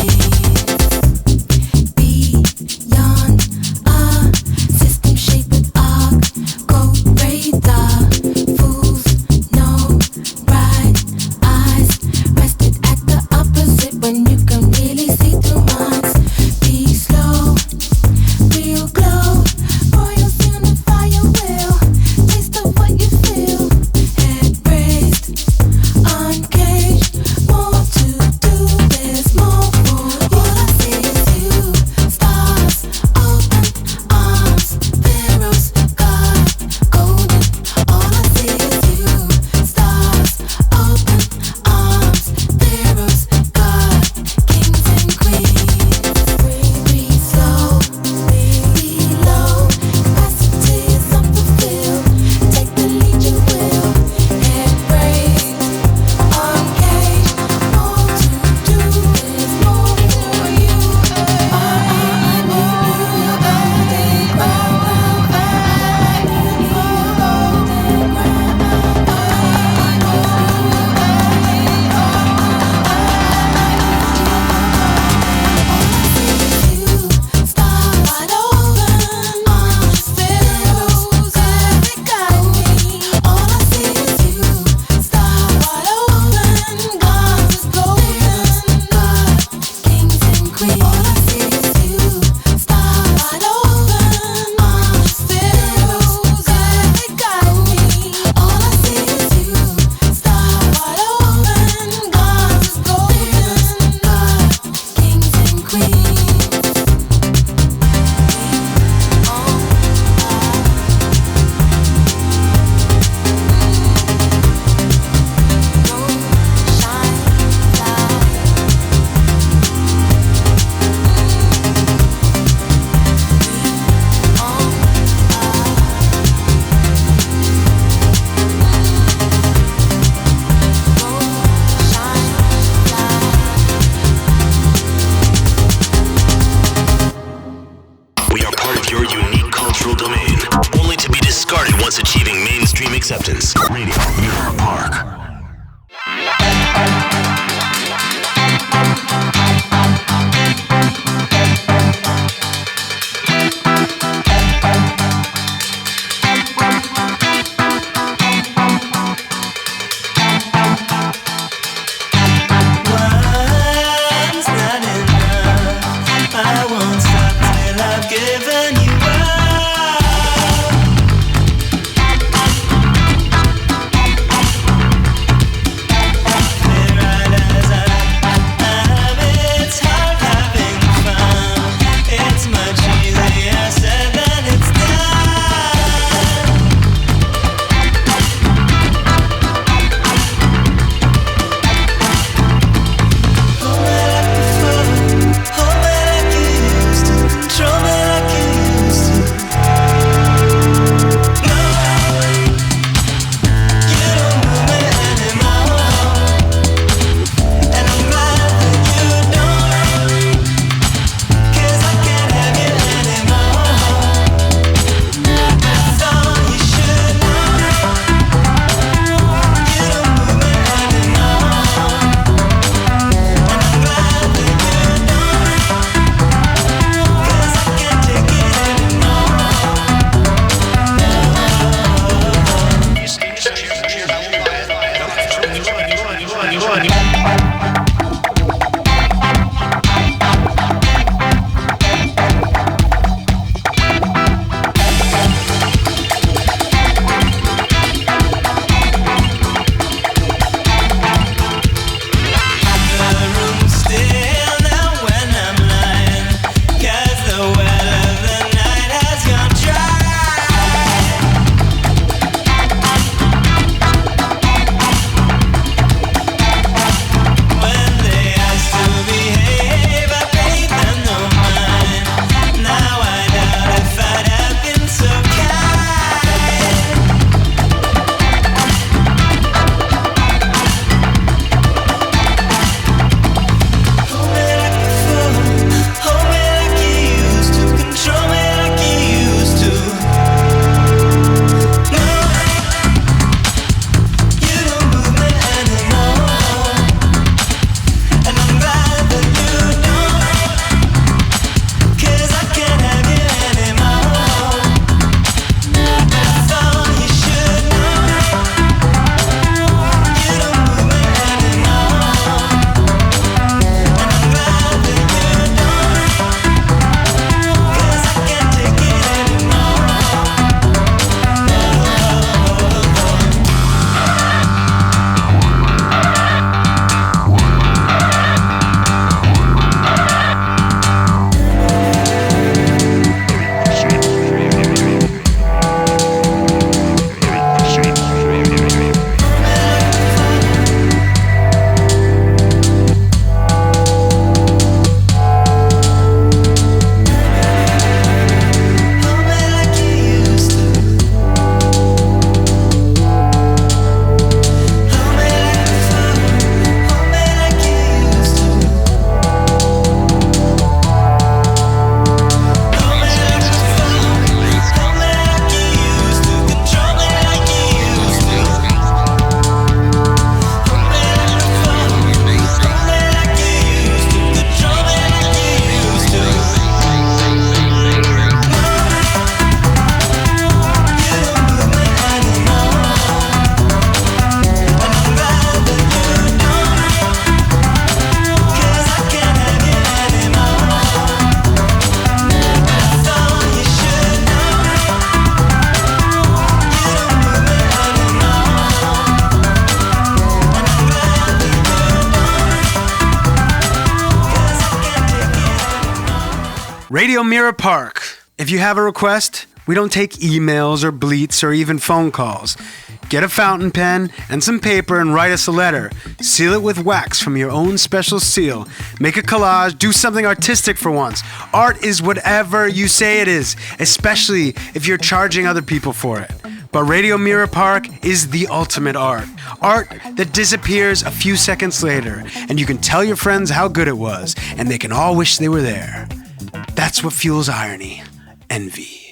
acceptance. Radio Mirror Park. Radio Mirror Park. If you have a request, we don't take emails or bleats or even phone calls. Get a fountain pen and some paper and write us a letter. Seal it with wax from your own special seal. Make a collage, do something artistic for once. Art is whatever you say it is, especially if you're charging other people for it. But Radio Mirror Park is the ultimate art. Art that disappears a few seconds later, and you can tell your friends how good it was, and they can all wish they were there. That's what fuels irony. Envy.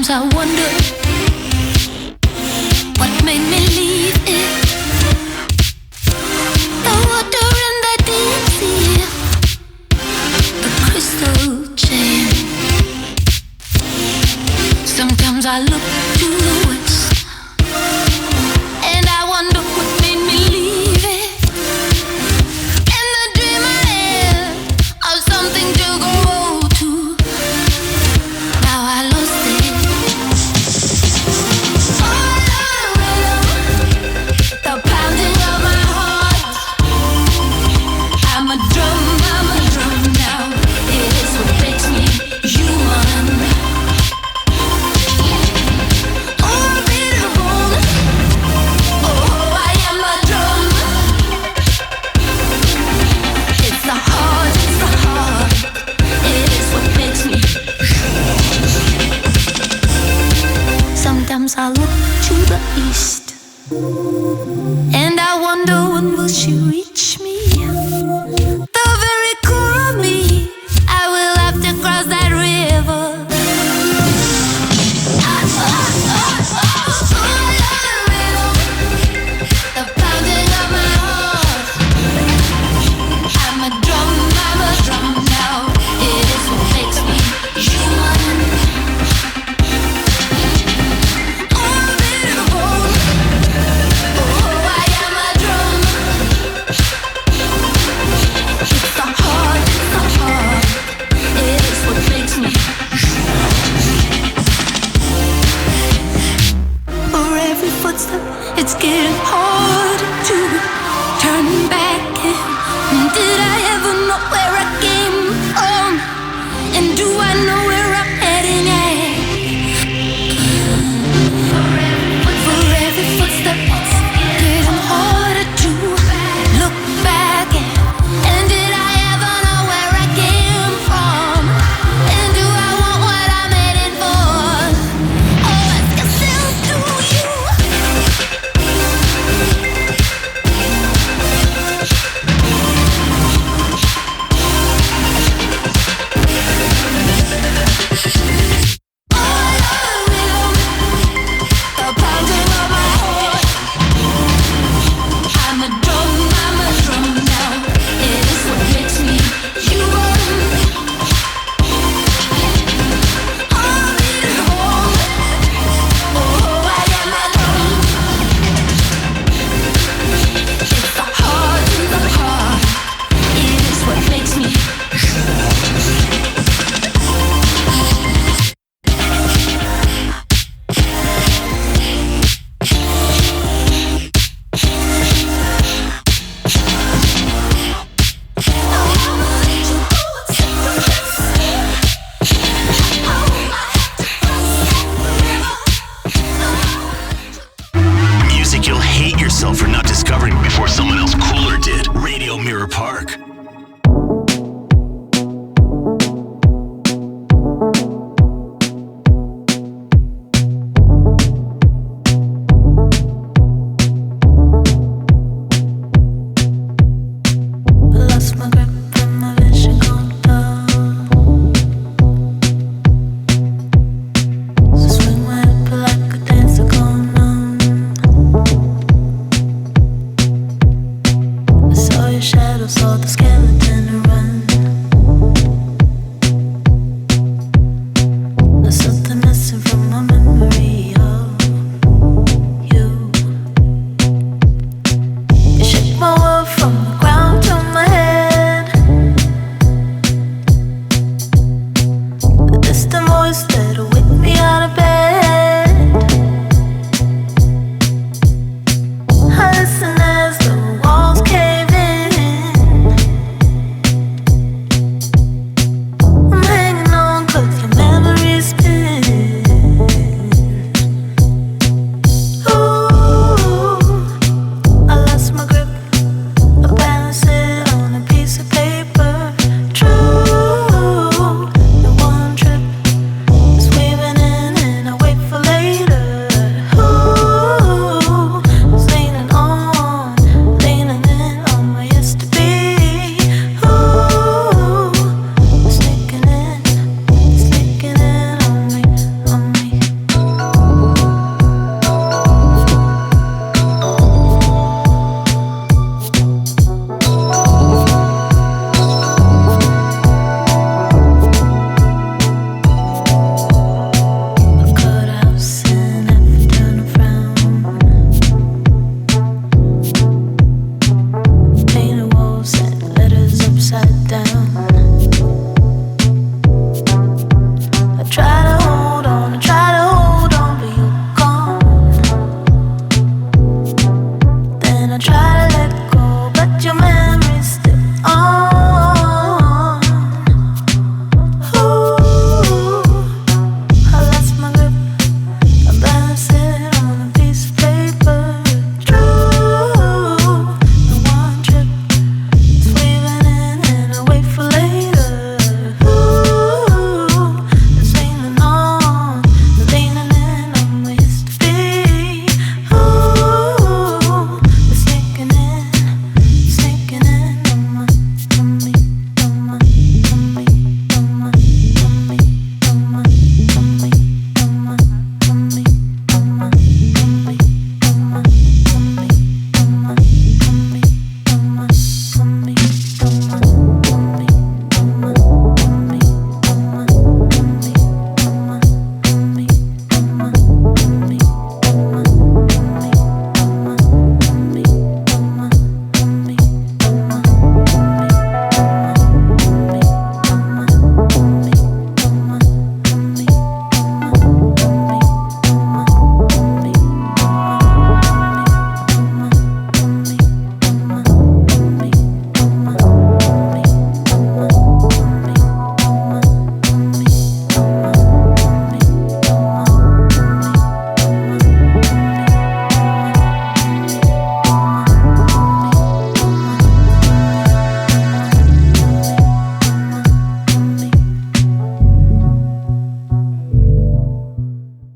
Sometimes I wonder what made me leave it. The water in the deep sea, the crystal chain. Sometimes I look to the west, and I wonder what made me leave it. And the dream I had of something to go to, now I lost it. The pounding of my heart. I'm a drum now. It is what makes me human. Sometimes I look to the east, and I wonder when will she reach me. The very core of me, I will have to cross that river. The pounding of my heart. I'm a drum now. It is what makes me human. It's getting hard to turn back. Did I ever know where I came from? And do I know where I'm heading at? For every footstep, it's getting harder to look back. And did I ever know where I came from? And do I want what I'm headed for? Oh, ask yourself, do you?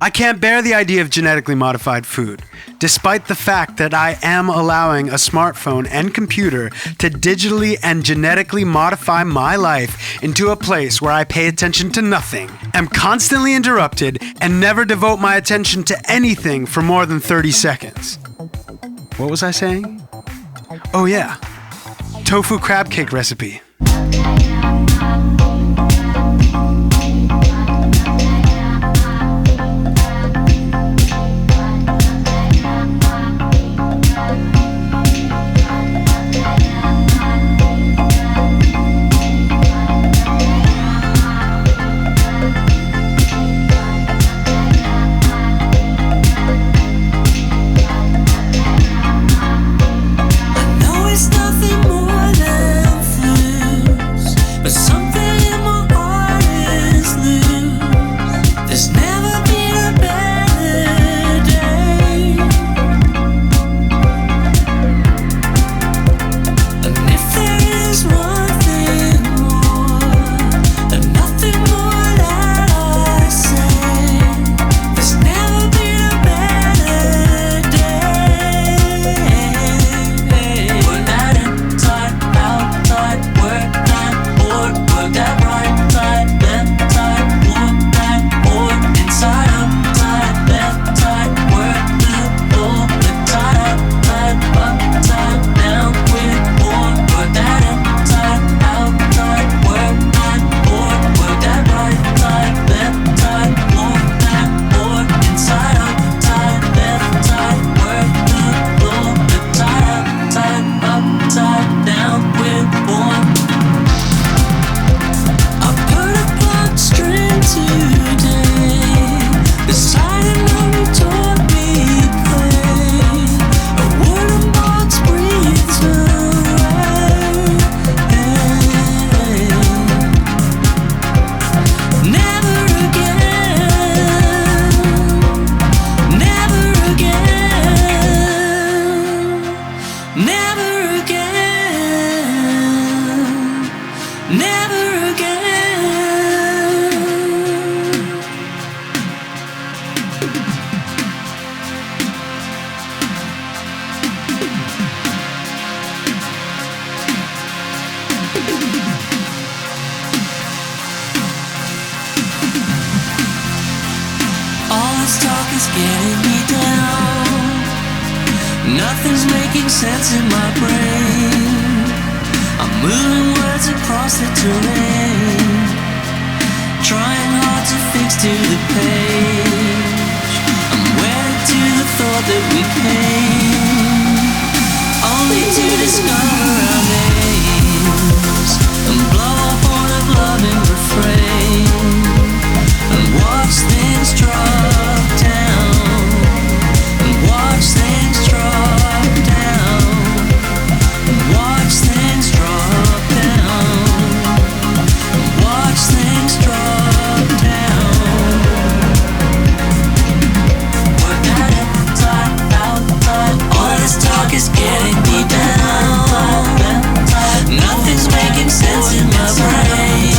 I can't bear the idea of genetically modified food, despite the fact that I am allowing a smartphone and computer to digitally and genetically modify my life into a place where I pay attention to nothing, am constantly interrupted, and never devote my attention to anything for more than 30 seconds. What was I saying? Oh yeah, tofu crab cake recipe. Nothing's making sense in my brain. I'm moving words across the terrain, trying hard to fix to the page. I'm wedded to the thought that we came, only to discover our names, and blow up on a loving refrain, and watch things drop down, and watch things drop down, and watch things drop down, and watch things drop down. Work that inside, outside. All this talk is getting me down. Nothing's making sense in my brain.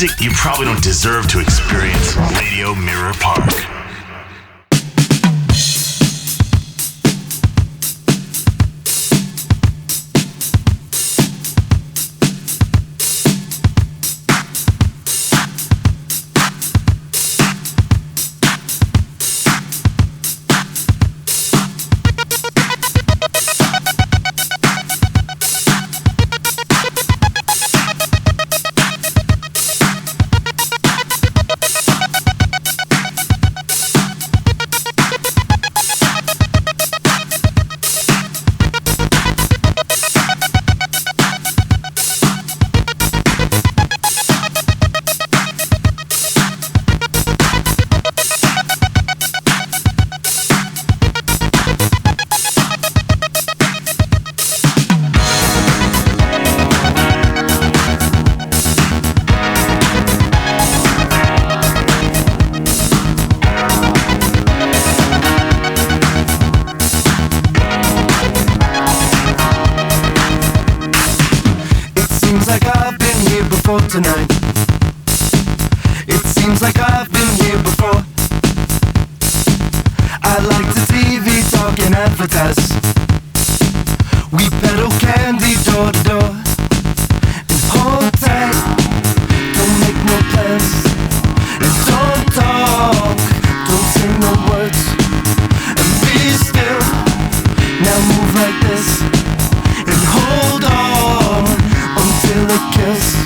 music you probably don't deserve to experience. Radio Mirror Park. Tonight. It seems like I've been here before. I like the TV talk and advertise. We peddle candy door to door. And hold tight, don't make no plans. And don't talk, don't say no words. And be still, now move like this. And hold on until it kills.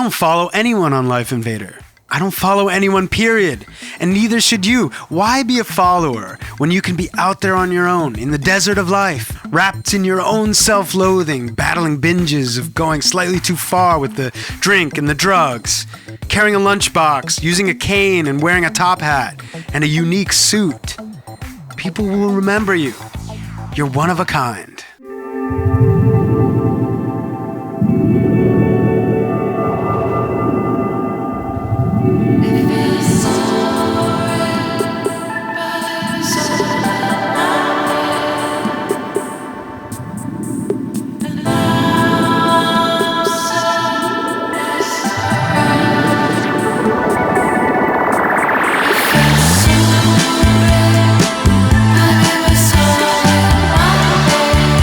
don't follow anyone on Life Invader. I don't follow anyone, period. And neither should you. Why be a follower when you can be out there on your own, in the desert of life, wrapped in your own self-loathing, battling binges of going slightly too far with the drink and the drugs, carrying a lunchbox, using a cane and wearing a top hat, and a unique suit. People will remember you. You're one of a kind. But it was all in my head.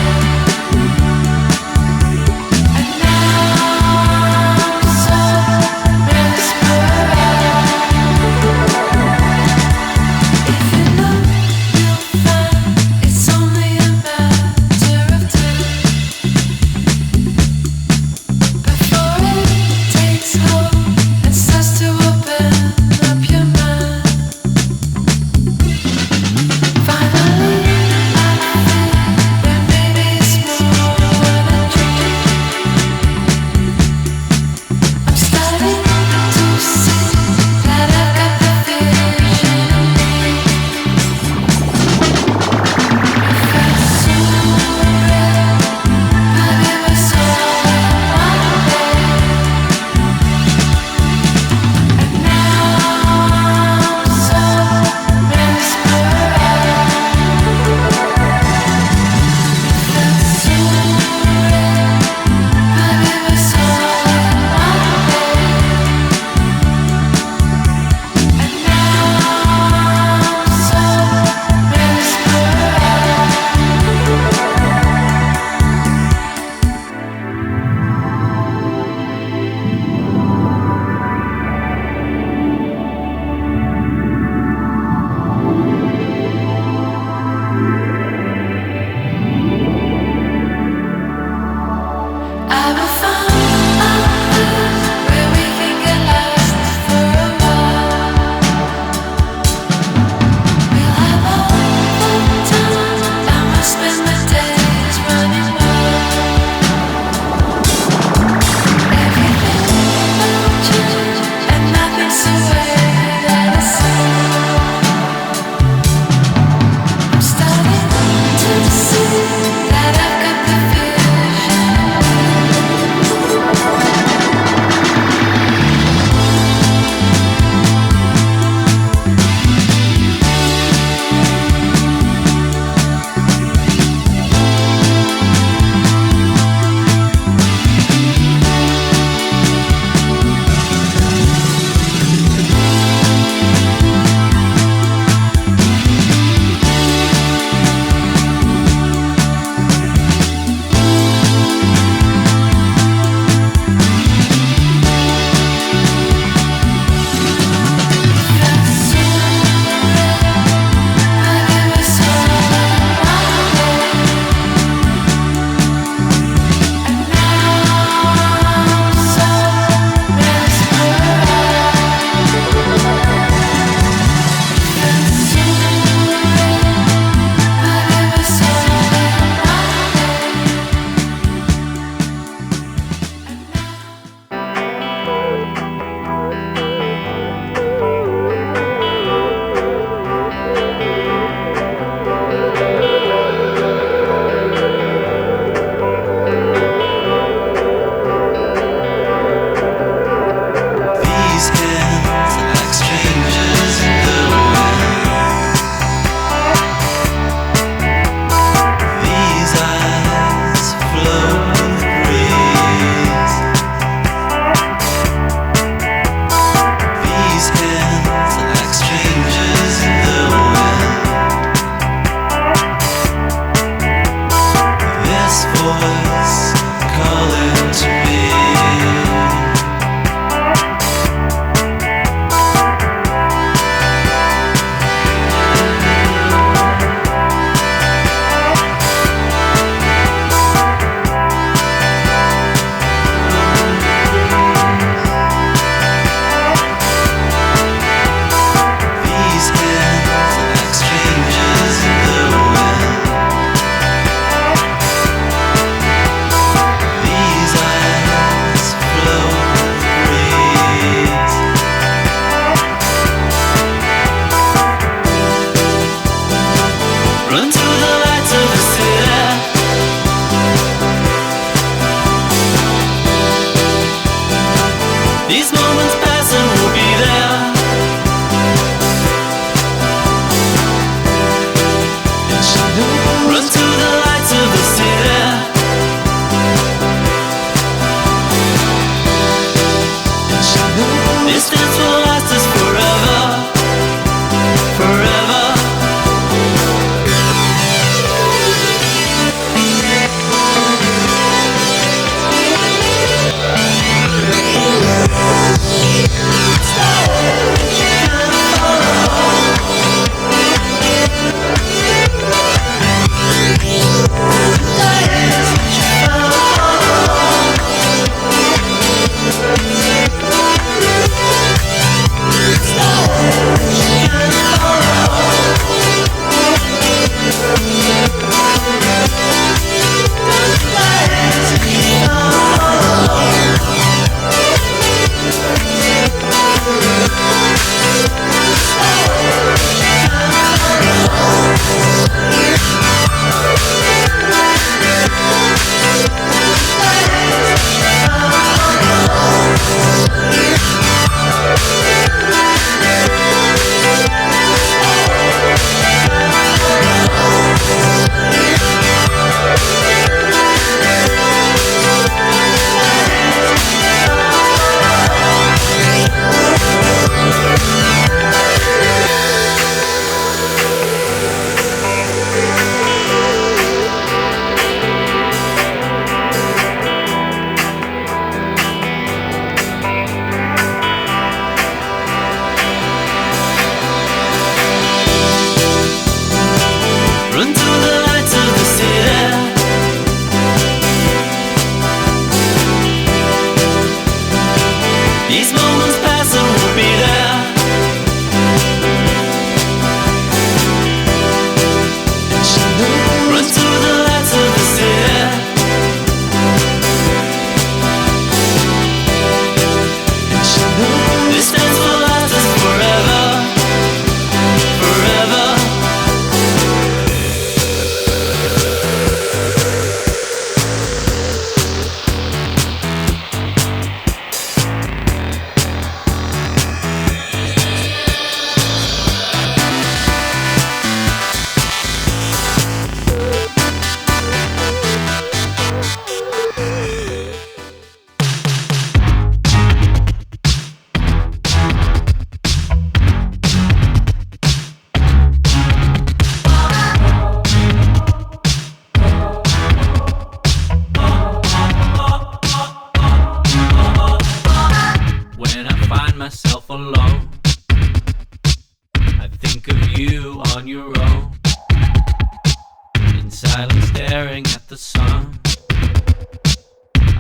the sun.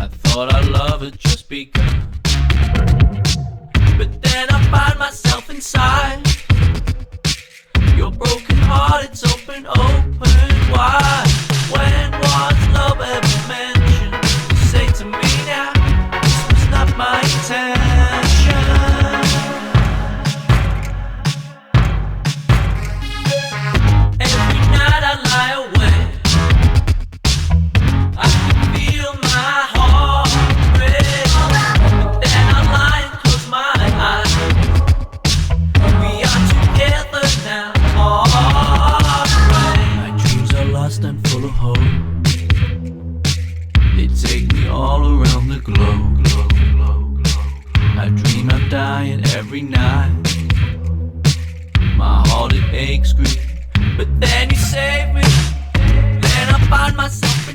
I thought our love had just begun, but then I find myself inside your broken heart. It's open wide. When was love ever mentioned? Say to me now, this was not my intention. Every night I lie awake, I can feel my heart break. But then I lie and close my eyes. We are together now. Heartbreak. My dreams are lost and full of hope. They take me all around the globe. I dream I'm dying every night. My heart it aches, grief, but then you save me. Then I find myself